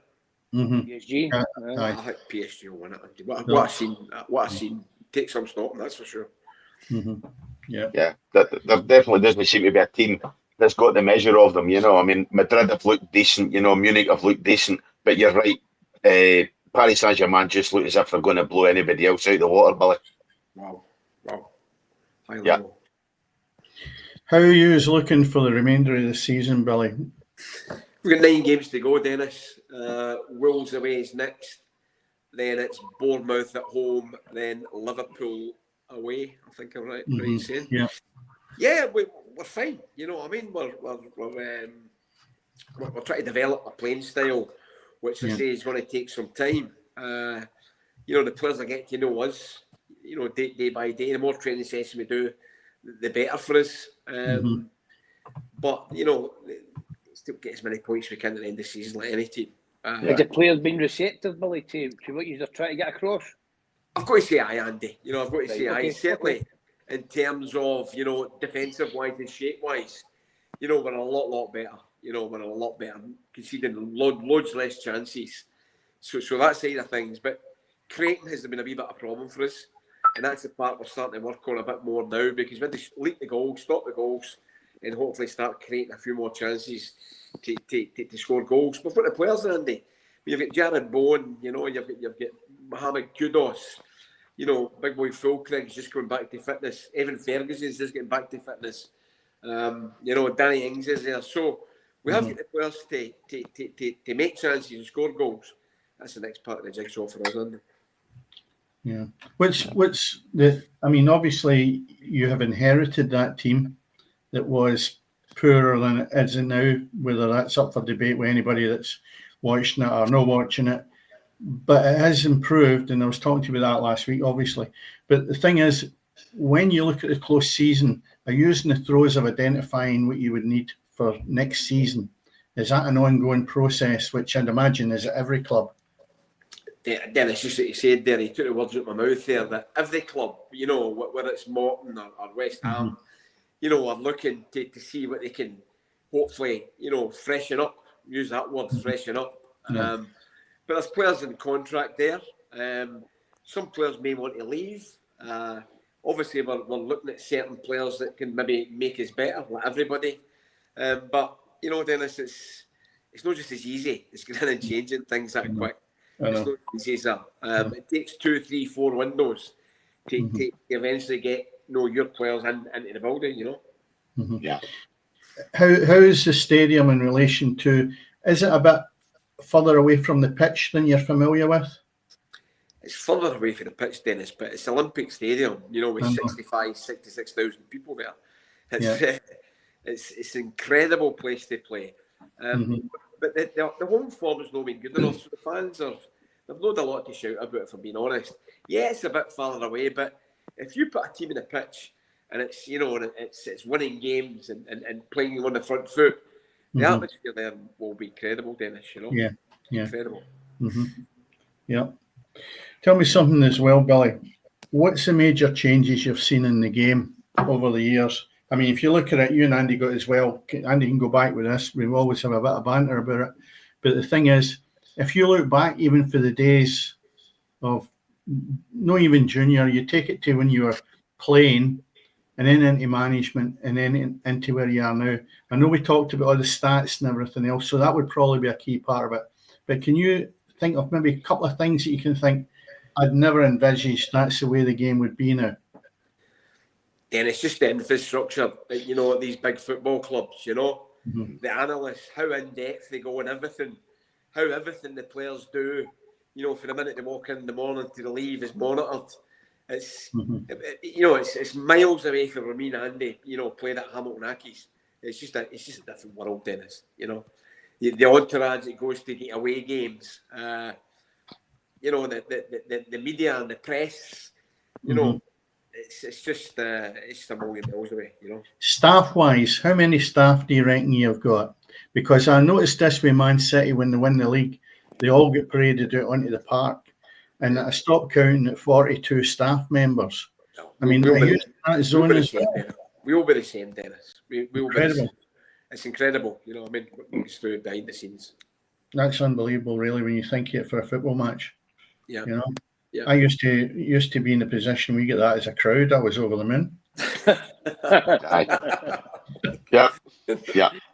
PSG. I think PSG will win it. Andy. What I've seen, take some stock, that's for sure. Yeah. There definitely doesn't seem to be a team that's got the measure of them. You know, I mean, Madrid have looked decent. You know, Munich have looked decent. But you're right. Paris Saint-Germain just look as if they're going to blow anybody else out of the water, Billy. Wow. High level. How are you looking for the remainder of the season, Billy? We've got 9 games to go, Dennis. Wolves away is next. Then it's Bournemouth at home. Then Liverpool away. I think I'm right. What are you saying? Yeah, we're fine. You know what I mean? We're trying to develop a playing style, which I say is going to take some time. You know, the players are getting to know us, you know, day by day. The more training sessions we do, the better for us. But, you know, still get as many points we can at the end of the season like any team. Has the players been receptive, Billy, to what you're trying to get across? I've got to say aye, Andy. You know, I've got to say aye. Certainly in terms of, you know, defensive-wise and shape-wise, you know, we're a lot better. You know, we're a lot better, conceding loads less chances. So that side of things. But creating has been a wee bit of a problem for us. And that's the part we're starting to work on a bit more now, because we had to leak the goals, stop the goals, and hopefully start creating a few more chances to score goals. We've got the players, Andy. You've got Jared Bowen, you know, you've got Mohamed Kudus, you know, big boy Fulkrig's just going back to fitness. Evan Ferguson's just getting back to fitness. You know, Danny Ings is there. So we have got the players to make chances and score goals. That's the next part of the jigsaw for us, Andy. Yeah. I mean, obviously you have inherited that team that was poorer than it is now, whether that's up for debate with anybody that's watching it or not watching it. But it has improved, and I was talking to you about that last week, obviously. But the thing is, when you look at the close season, are you using the throes of identifying what you would need for next season? Is that an ongoing process, which I'd imagine is at every club? Dennis, just what you said there, he took the words out of my mouth there, that every club, you know, whether it's Morton or West Ham, you know, are looking to see what they can hopefully, you know, freshen up, use that word, freshen up. But there's players in contract there. Some players may want to leave. Obviously, we're looking at certain players that can maybe make us better, like everybody. But, you know, Dennis, it's not just as easy as going in and changing things that quick. It's not easy, sir. It takes 2, 3, 4 windows to eventually get your players into the building, you know. Yeah. How is the stadium in relation to? Is it a bit further away from the pitch than you're familiar with? It's further away from the pitch, Dennis, but it's Olympic Stadium, you know, with 66,000 people there. It's an incredible place to play. But the home form has not been good enough, so the fans they've not a lot to shout about, if I'm being honest. Yeah, it's a bit further away, but if you put a team in the pitch and it's, you know, it's winning games and playing on the front foot, the atmosphere there will be incredible, Dennis, you know? Yeah. Incredible. Yeah. Tell me something as well, Billy. What's the major changes you've seen in the game over the years? I mean, if you look at it, you and Andy got as well. Andy can go back with this. We always have a bit of banter about it. But the thing is, if you look back even for the days of not even junior, you take it to when you were playing and then into management and then into where you are now. I know we talked about all the stats and everything else, so that would probably be a key part of it. But can you think of maybe a couple of things that you can think, I'd never envisaged that's the way the game would be now? And it's just the infrastructure, you know, these big football clubs, you know, the analysts, how in-depth they go and everything, how everything the players do, you know, from the minute they walk in the morning to the leave is monitored. It's, you know, it's miles away from where me and Andy, you know, played at Hamilton Accies. It's just a different world, Dennis, you know. The entourage that goes to get away games, you know, the media and the press, you know, it's just a million miles away, you know. Staff-wise, how many staff do you reckon you've got? Because I noticed this with Man City when they win the league, they all get paraded out onto the park, and I stopped counting at 42 staff members. I mean, are you in that zone as well? We will be the same, Dennis. We will be the same. It's incredible, you know. I mean, what goes through behind the scenes. That's unbelievable, really, when you think it for a football match. Yeah, you know. Yeah. I used to be in the position we get that as a crowd. I was over the moon. Yeah.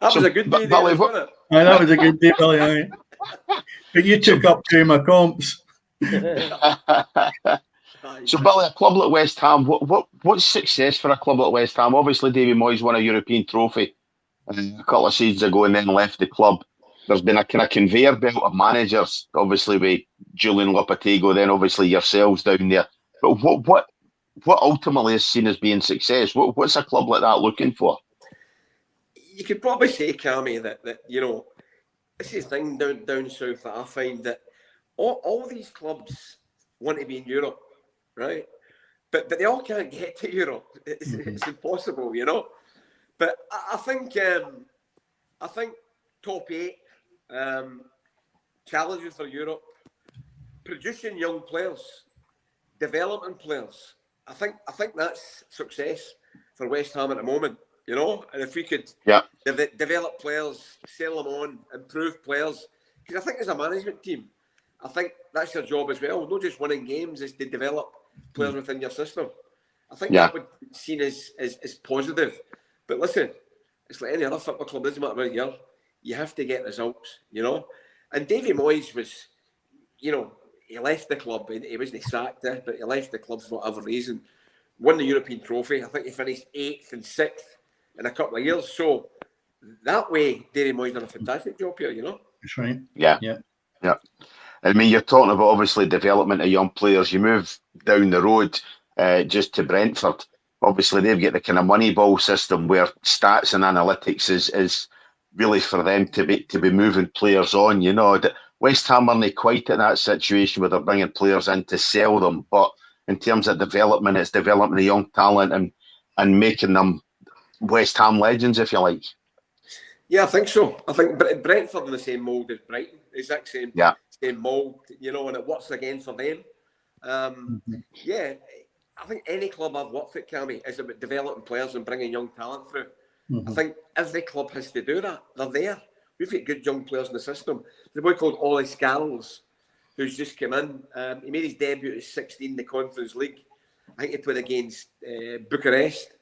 That was a good day, Billy, wasn't it? That was a good day, Billy. But you took up 2 of my comps. So, Billy, a club like West Ham, what's success for a club like West Ham? Obviously, David Moyes won a European trophy a couple of seasons ago and then left the club. There's been a kind of conveyor belt of managers, obviously with Julian Lopetegui, then obviously yourselves down there. But what ultimately is seen as being success? What's a club like that looking for? You could probably say, Cammy, that you know, this is the thing down south that I find that all these clubs want to be in Europe, right? But they all can't get to Europe. It's impossible, you know. But I think top 8, challenging for Europe, producing young players, developing players. I think that's success for West Ham at the moment, you know. And if we could develop players, sell them on, improve players, because I think as a management team, I think that's your job as well. Not just winning games, is to develop players within your system. I think that would be seen as positive. But listen, it's like any other football club, doesn't matter what year, you have to get results, you know. And Davy Moyes was, you know, he left the club. He wasn't sacked, but he left the club for whatever reason. Won the European trophy. I think he finished 8th and 6th in a couple of years. So that way, Davy Moyes done a fantastic job here, you know. That's right. Yeah. I mean, you're talking about obviously development of young players. You move down the road just to Brentford. Obviously, they've got the kind of Moneyball system where stats and analytics is really for them to be moving players on. You know, West Ham are not quite in that situation where they're bringing players in to sell them. But in terms of development, it's developing a young talent and making them West Ham legends, if you like. Yeah, I think so. I think Brentford in the same mould as Brighton, exact same mould, you know, and it works again for them. Yeah, I think any club I've worked at, Cammy, is about developing players and bringing young talent through. I think every club has to do that. They're there. We've got good young players in the system. There's a boy called Ollie Scarles, who's just come in. He made his debut at 16 in the Conference League. I think he played against Bucharest,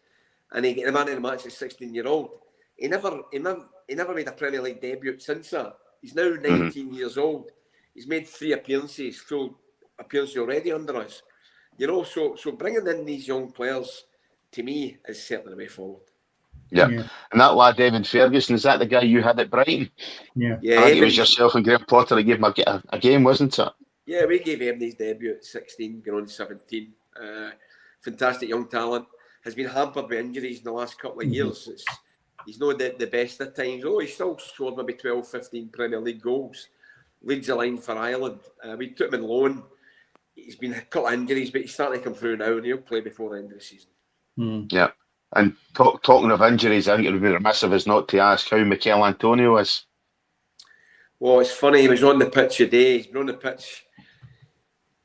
and he got the man of the match at 16-year-old. He never made a Premier League debut since that. He's now 19 years old. He's made 3 appearances, full appearances already under us. You know, so bringing in these young players, to me, is certainly the way forward. Yeah. And that lad, Evan Ferguson, is that the guy you had at Brighton? Yeah. I think it was yourself and Graham Potter that gave him a game, wasn't it? Yeah, we gave him his debut at 16, going on 17. Fantastic young talent. Has been hampered by injuries in the last couple of years. He's not the best at times. Oh, he's still scored maybe 12, 15 Premier League goals. Leads the line for Ireland. We took him in loan. He's been a couple of injuries, but he's starting to come through now, and he'll play before the end of the season. Yeah. And talking of injuries, I think it would be remiss of us not to ask how Mikel Antonio is. Well, it's funny, he was on the pitch today. He's been on the pitch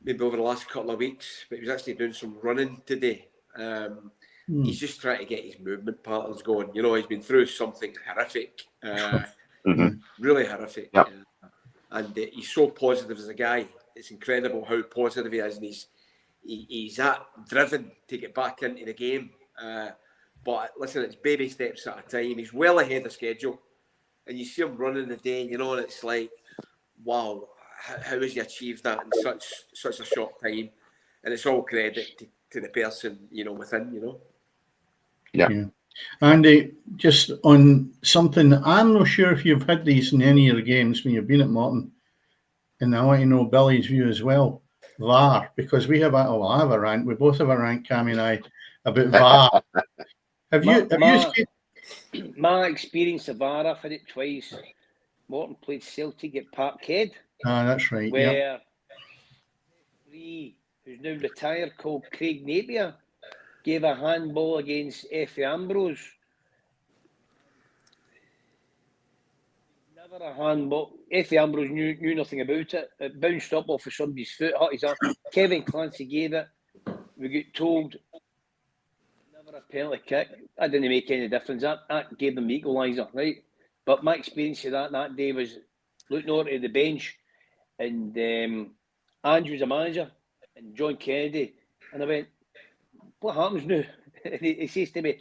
maybe over the last couple of weeks, but he was actually doing some running today. He's just trying to get his movement patterns going. You know, he's been through something horrific, really horrific. Yep. And he's so positive as a guy. It's incredible how positive he is, and he's that driven to get back into the game. But listen, it's baby steps at a time. He's well ahead of schedule, and you see him running the day, you know, and it's like, wow, how has he achieved that in such a short time? And it's all credit to the person, you know, within, you know. Yeah. Andy, just on something, I'm not sure if you've had these in any of the games when you've been at Morton, and I want to know Billy's view as well. VAR, because we have I have a rant. We both have a rant, Cammy and I, about VAR. My experience of VAR, I've had it twice. Morton played Celtic at Parkhead. That's right. Where who's now retired, called Craig Napier, gave a handball against Effie Ambrose. Never a handball. Effie Ambrose knew nothing about it. It bounced up off of somebody's foot, hurt his arm. Kevin Clancy gave it. We got told never a penalty kick. That didn't make any difference. That gave them the equaliser, right? But my experience of that day was looking over to the bench, and Andrew's a manager, and John Kennedy, and I went, what happens now? And he says to me,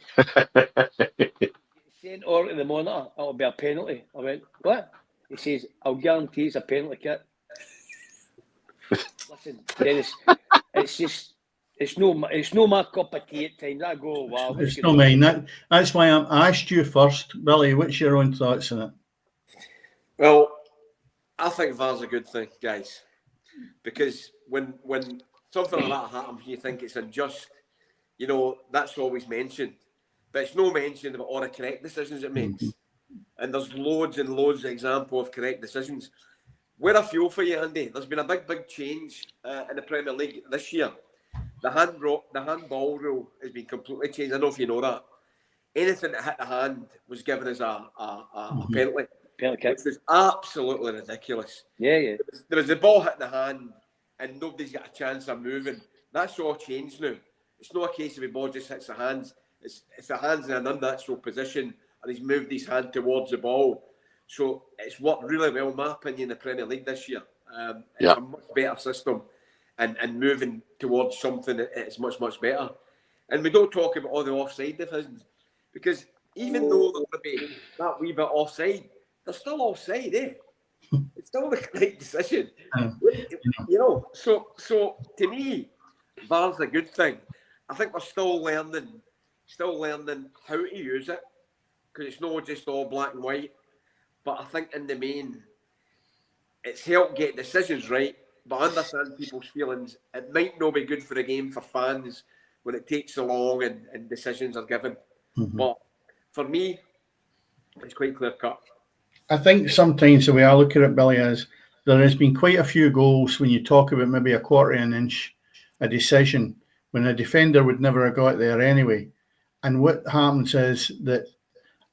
sent over to the monitor, it'll be a penalty. I went, what? He says, I'll guarantee it's a penalty kick. Listen, Dennis, it's no my cup of tea at times. I go, wow. It's not mine. That's why I asked you first, Billy. What's your own thoughts on it? Well, I think VAR's a good thing, guys, because when something like that happens, you think it's unjust. You know, that's always mentioned, but it's no mention about all the correct decisions it makes. And there's loads and loads of examples of correct decisions. Where I feel for you, Andy, there's been a big change in the Premier League this year. The handball rule has been completely changed. I don't know if you know that. Anything that hit the hand was given as a penalty. Penalty kick. Which was absolutely ridiculous. Yeah. There was the ball hitting the hand and nobody's got a chance of moving. That's all changed now. It's not a case of the ball just hits the hands. It's the hands in an unnatural position, and he's moved his hand towards the ball. So it's worked really well, in my opinion, in the Premier League this year. It's a much better system, and moving towards something that is much, much better. And we don't talk about all the offside decisions, because even though they're going to be that wee bit offside, they're still offside, eh? It's still the correct decision. You know, so to me, VAR's a good thing. I think we're still learning how to use it, because it's not just all black and white. But I think in the main, it's helped get decisions right, but I understand people's feelings. It might not be good for the game, for fans, when it takes so long and decisions are given. But for me, it's quite clear cut. I think sometimes the way I look at it, Billy, is there has been quite a few goals when you talk about maybe a quarter of an inch, a decision, when a defender would never have got there anyway. And what happens is that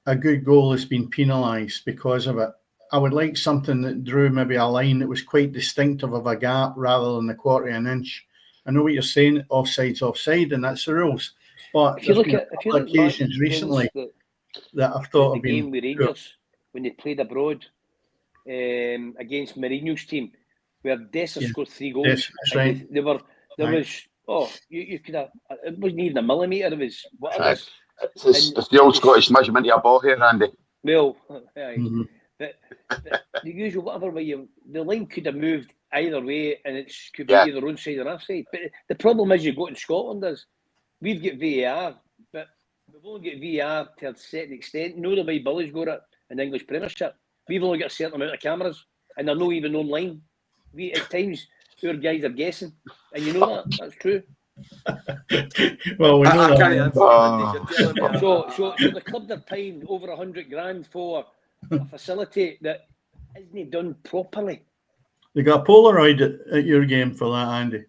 a good goal has been penalised because of it. I would like something that drew maybe a line that was quite distinctive of a gap rather than a quarter of an inch. I know what you're saying, offside's offside, and that's the ruls. But if you look at occasions recently that I've thought of being with Rangers when they played abroad against Mourinho's team, where Dessa scored 3 goals. Yes, that's right. You could have. It wasn't even a millimetre. It was what it was. It's the old Scottish measurement of a ball here, Andy. Well, but you usual whatever way the line could have moved either way, and it could be either own side or our side. But the problem is you go to Scotland is we've got VAR, but we've only got VAR to a certain extent. No, the way Billy's got it in the English Premiership. We've only got a certain amount of cameras, and they're not even online. At times, our guys are guessing, and you know that. That's true. Well, we know I that. can't answer that, Andy. So the club are paying over $100,000 for a facility that isn't done properly. They got a Polaroid at your game for that, Andy.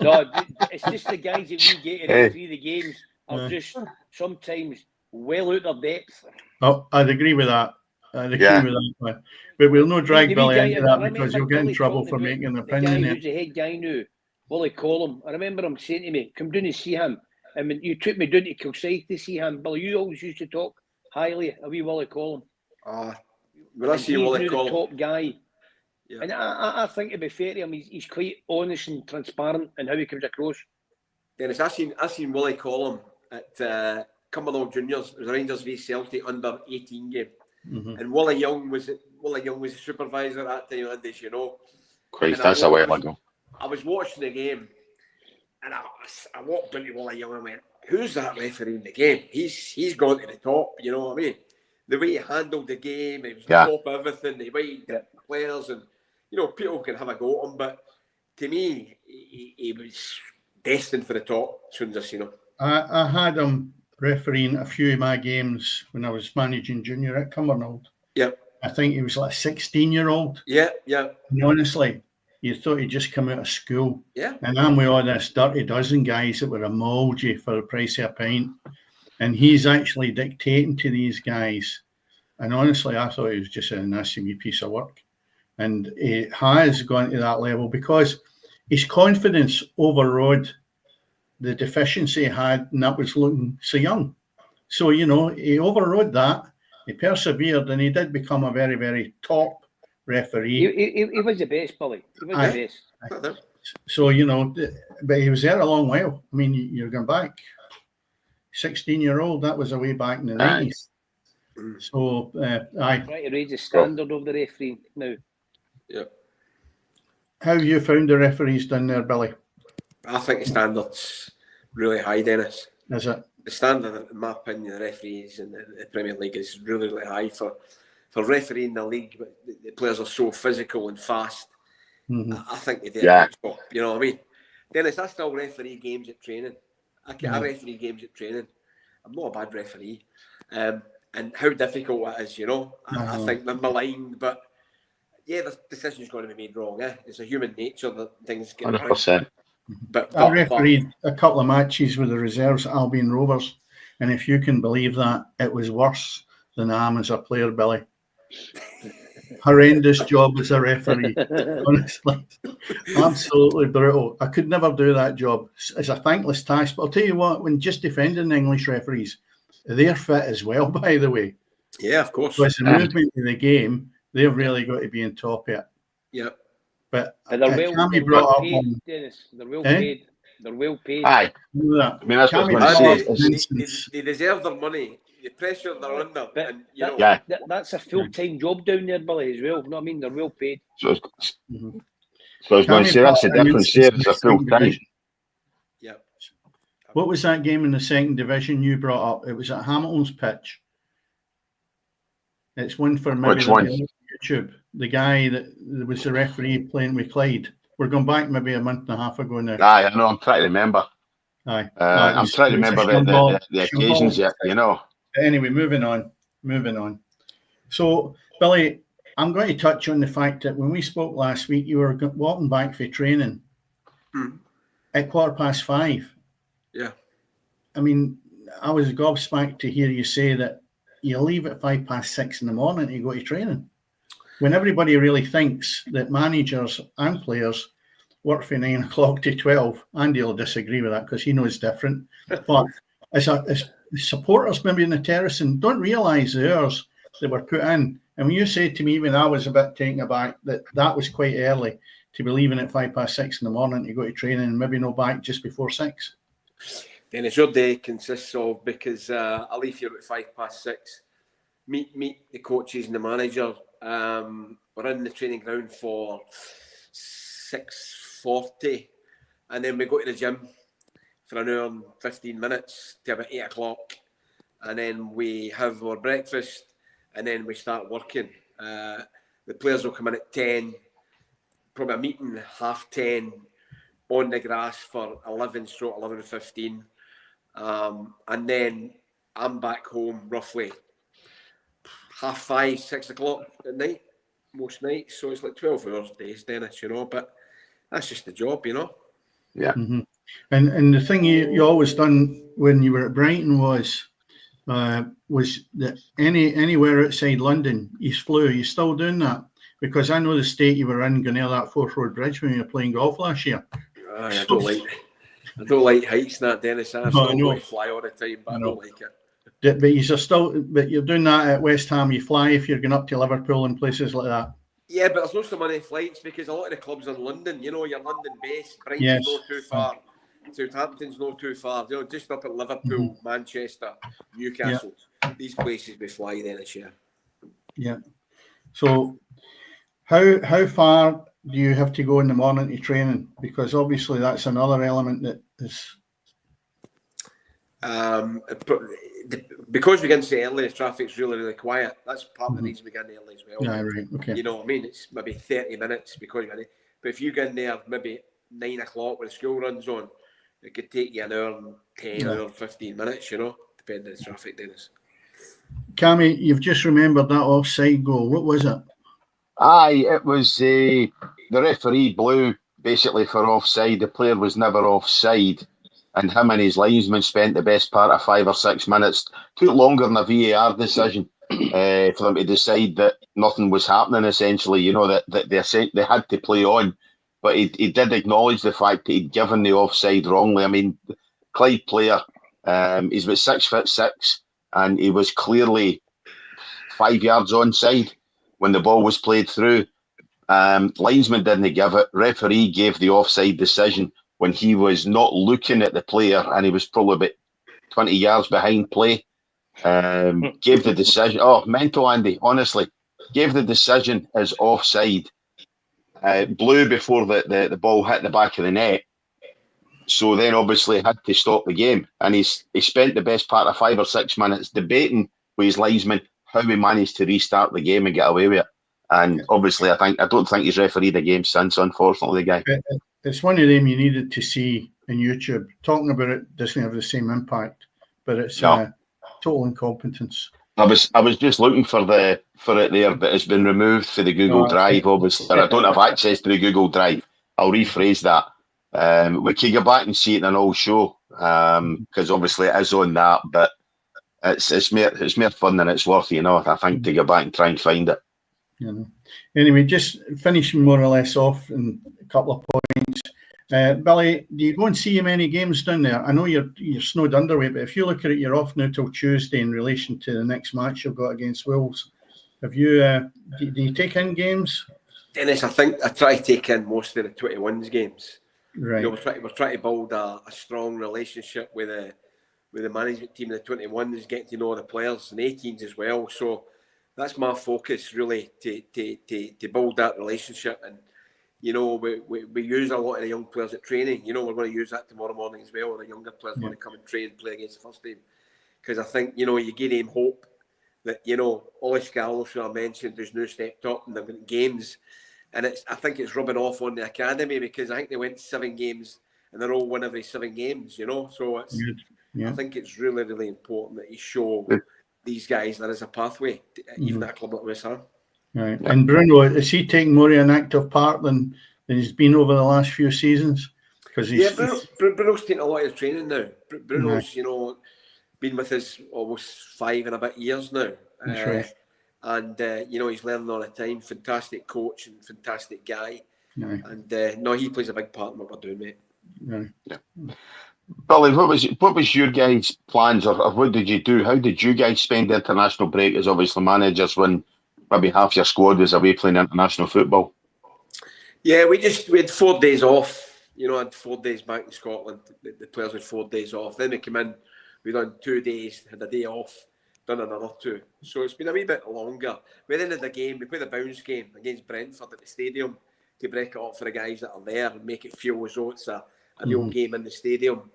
No, it's just the guys that we get to referee the games are just sometimes well out of depth. Oh, I'd agree with that. I'd agree with that one. But we'll not drag Billy into that because you'll get in trouble for making an opinion. The guy who's the head guy now, Willie Collum. I remember him saying to me, "Come down and see him." And when you took me down to Kilsyth to see him, Billy, you always used to talk highly of wee Willie Collum. When I see Willie Collum, the top guy. Yeah. And I think, to be fair to him, he's quite honest and transparent in how he comes across. Dennis, I seen Willie Collum at Cumbernauld Juniors. It was a Rangers v Celtic under 18 game, and Willie Young was the supervisor at that time. And as you know, Christ, that's a while ago. I was watching the game, and I walked into Willie Young and went, "Who's that refereeing the game? He's gone to the top." You know what I mean? The way he handled the game, he was on top of everything. The way he did the players and. You know, people can have a go at him, but to me, he was destined for the top as soon as I seen him. I had him refereeing a few of my games when I was managing junior at Cumbernauld. Yep. I think he was like a 16-year-old. Yeah. And honestly, you thought he'd just come out of school. Yeah. And I'm with all this dirty dozen guys that were a mauled you for the price of a pint. And he's actually dictating to these guys. And honestly, I thought he was just a nasty wee piece of work. And he has gone to that level because his confidence overrode the deficiency he had, and that was looking so young. So, you know, he overrode that. He persevered, and he did become a very, very top referee. He was the best, Billy. He was the best. So, you know, but he was there a long while. I mean, you're going back 16-year-old. That was a way back in the 90s. So, Try to raise the standard of the referee now. Yeah. How have you found the referees down there, Billy? I think the standard's really high, Dennis. Is it? The standard, in my opinion, the referees in the Premier League is really, really high for refereeing the league. But the players are so physical and fast. I think they do a good job. You know what I mean? Dennis, I still referee games at training. I referee games at training. I'm not a bad referee. And how difficult it is, you know. I think they're maligned, but yeah, the decision's going to be made wrong. It's a human nature that things get 100%. But I refereed a couple of matches with the reserves at Albion Rovers, and if you can believe that, it was worse than I am as a player, Billy. Horrendous job as a referee, honestly. Absolutely brutal. I could never do that job. It's a thankless task. But I'll tell you what, when just defending English referees, they're fit as well, by the way. Yeah, of course. Because the movement in the game, they've really got to be on top of it. Yeah. But they're well paid, Dennis. They're well paid. They're well paid. Aye. I mean, that's what I was going to say. They deserve their money. The pressure they're under. But and, you know, that's a full-time job down there, Billy, as well. You know what I mean? They're well paid. So I was going to say, that's the difference there. It's a full-time. Yeah. What was that game in the second division you brought up? It was at Hamilton's pitch. It's one for maybe YouTube. The guy that was the referee playing with Clyde. We're going back maybe a month and a half ago now. Aye, I know. I'm trying to remember. Aye. I'm trying to remember the occasions yet, you know. Anyway, moving on. So, Billy, I'm going to touch on the fact that when we spoke last week, you were walking back for training at 5:15. Yeah. I mean, I was gobsmacked to hear you say that you leave at 6:05 in the morning to go to training. When everybody really thinks that managers and players work from 9 o'clock to 12, Andy will disagree with that because he knows different. But as supporters maybe in the terrace and don't realise the hours that were put in. And when you said to me when I was a bit taken aback that was quite early to be leaving at 6:05 in the morning to go to training and maybe no back just before 6. Dennis, your day consists of, because I leave here at 6:05, meet the coaches and the manager We're in the training ground for 6:40, and then we go to the gym for an hour and 15 minutes to about 8 o'clock, and then we have our breakfast, and then we start working. The players will come in at 10, probably a meeting 10:30 on the grass for 11:15, and then I'm back home roughly 5:30, 6 o'clock at night, most nights. So it's like 12 hours days, Dennis, but that's just the job, Yeah. Mm-hmm. And the thing you always done when you were at Brighton was that anywhere outside London, you flew. Are you still doing that? Because I know the state you were in, going near that Forth Road Bridge when you were playing golf last year. I don't like heights and that, Dennis. I still want to fly all the time, but I don't like it. But you're doing that at West Ham. You fly if you're going up to Liverpool and places like that. Yeah, but there's no so many flights because a lot of the clubs in London, you're London based. Brighton's not too far. Southampton's not too far. Just up at Liverpool, Manchester, Newcastle. Yeah. These places we fly then this year. Yeah. So how far do you have to go in the morning to training? Because obviously that's another element that is. Because we get into early, the traffic's really, really quiet. That's part of the reason we get in early as well. Yeah, right. Okay. You know what I mean? It's maybe 30 minutes because you're in. But if you get in there maybe 9 o'clock when the school runs on, it could take you an hour and 10, hour and 15 minutes, depending on the traffic, Dennis. Cammy, you've just remembered that offside goal. What was it? Aye, it was the referee blew basically for offside. The player was never offside. And him and his linesman spent the best part of 5 or 6 minutes. Took longer than a VAR decision for them to decide that nothing was happening, essentially, that they had to play on. But he did acknowledge the fact that he'd given the offside wrongly. I mean, Clyde player, he's about 6'6", and he was clearly 5 yards onside when the ball was played through. Linesman didn't give it. Referee gave the offside decision when he was not looking at the player and he was probably about 20 yards behind play. Gave the decision. Oh, mental, Andy, honestly. Gave the decision as offside. Blew before the ball hit the back of the net. So then obviously had to stop the game. And he spent the best part of 5 or 6 minutes debating with his linesman how he managed to restart the game and get away with it. And obviously I don't think he's refereed a game since, unfortunately, the guy. It's one of them you needed to see in YouTube. Talking about it doesn't have the same impact, but it's total incompetence. I was just looking for it there, but it's been removed for the Google Drive, obviously. And I don't have access to the Google Drive. I'll rephrase that. We can go back and see it in an old show, because obviously it is on that, but it's more fun than it's worth, I think, to go back and try and find it. Anyway, just finishing more or less off in a couple of points. Billy, do you go and see many games down there? I know you're snowed underway, but if you look at it, you're off now till Tuesday in relation to the next match you've got against Wolves. Have you? Do you take in games? Dennis, I think I try to take in most of the 21s games. Right. We're trying to build a strong relationship with the management team of the 21s, getting to know the players and 18s as well. So that's my focus, really, to build that relationship. And we use a lot of the young players at training. We're going to use that tomorrow morning as well. The younger players want to come and train and play against the first team, because I think you give them hope that Ollie Scallos, who I mentioned, who's now stepped up and they've got games, and I think it's rubbing off on the academy, because I think they went 7 games and they're all win every 7 games. So it's I think it's really, really important that you show these guys there is a pathway, even at a club like West Ham. Right. And Bruno, is he taking more of an active part than he's been over the last few seasons? Because Bruno's taking a lot of training now. Bruno's been with us almost 5 and a bit years now. That's right. And he's learning all the time. Fantastic coach and fantastic guy. Right. And he plays a big part in what we're doing, mate. Right. Yeah. Billy, what was your guys' plans, or what did you do? How did you guys spend the international break as obviously managers when maybe half your squad was away playing international football? Yeah, we had 4 days off. Had 4 days back in Scotland. The players had 4 days off. Then we came in, we done 2 days, had a day off. done another 2. So it's been a wee bit longer. By the end of the game, we play the bounce game against Brentford at the stadium to break it up for the guys that are there and make it feel as though it's a real game in the stadium.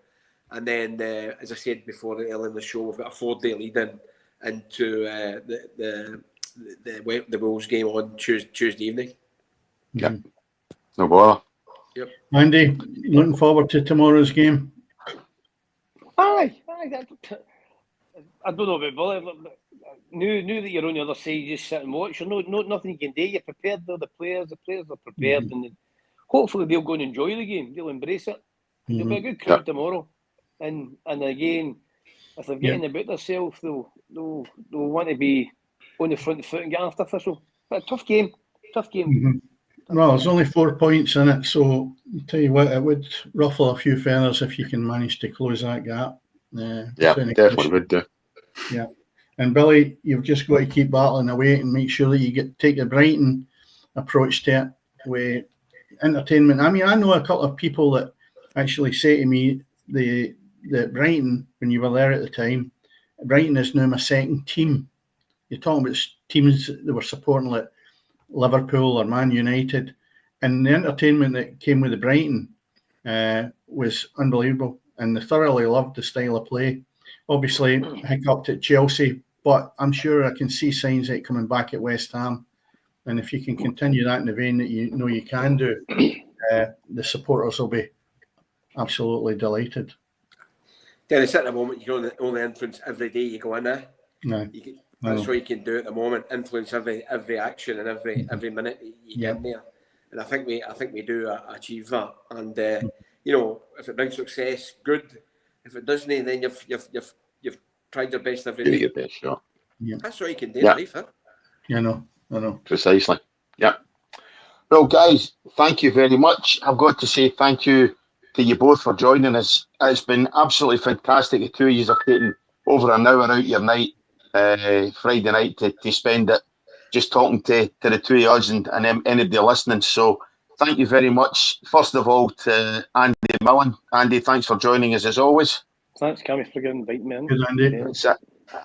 And then, as I said before, earlier in the show, we've got a 4-day lead into the Wolves game on Tuesday evening. Yeah, no bother. Yep. Andy, looking forward to tomorrow's game. Aye. I don't know about Billy. Now that you're on the other side, you just sit and watch. There's nothing you can do. You're prepared. The players are prepared, and hopefully they'll go and enjoy the game. They'll embrace it. There'll be a good crowd tomorrow, and again, if they're getting about themselves, they'll want to be on the front foot and get after Thistle. But a tough game. Well, there's only 4 points in it, so I'll tell you what, it would ruffle a few feathers if you can manage to close that gap. Definitely would do. Yeah. And Billy, you've just got to keep battling away and make sure that you take the Brighton approach to it with entertainment. I mean, I know a couple of people that actually say to me that Brighton, when you were there at the time, Brighton is now my second team. You're talking about teams that were supporting like Liverpool or Man United, and the entertainment that came with the Brighton was unbelievable, and they thoroughly loved the style of play. Obviously, hiccuped at Chelsea, but I'm sure I can see signs of it coming back at West Ham. And if you can continue that in the vein that you know you can do, the supporters will be absolutely delighted. Dennis, at the moment, you can only influence every day you go in there. No. That's what you can do at the moment. Influence every action and every minute you get in there. And I think we do achieve that. And if it brings success, good. If it doesn't, then you've tried your best every day. Your best shot. Yeah. That's what you can do in life, huh? I know. Precisely. Yeah. Well, guys, thank you very much. I've got to say thank you to you both for joining us. It's been absolutely fantastic. The 2 years have taken over an hour out your night, Friday night, to spend it just talking to the two of us and anybody listening. So thank you very much, first of all, to Andy Millen. Andy, thanks for joining us as always. Thanks, Cammy, for inviting me in. Good, Andy. Yeah.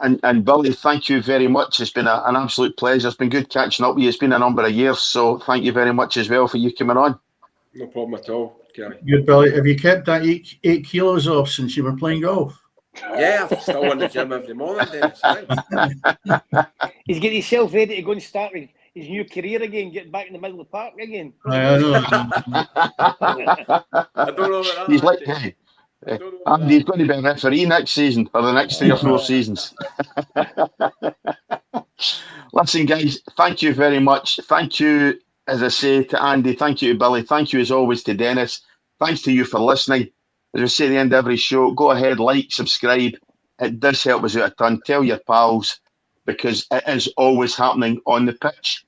And Billy, thank you very much. It's been an absolute pleasure. It's been good catching up with you. It's been a number of years, so thank you very much as well for you coming on. No problem at all, Gary. Good, Billy. Have you kept that 8 kilos off since you were playing golf? Yeah, I'm still in the gym every morning, Dennis. He's getting himself ready to go and start his new career again, getting back in the middle of the park again. I know. I don't know about that. He's like, hey, Andy's going to be a referee next season or the next 3 or 4 seasons. Listen, guys, thank you very much. Thank you, as I say, to Andy. Thank you to Billy. Thank you, as always, to Dennis. Thanks to you for listening. As we say at the end of every show, go ahead, like, subscribe. It does help us out a ton. Tell your pals, because it is always happening on the pitch.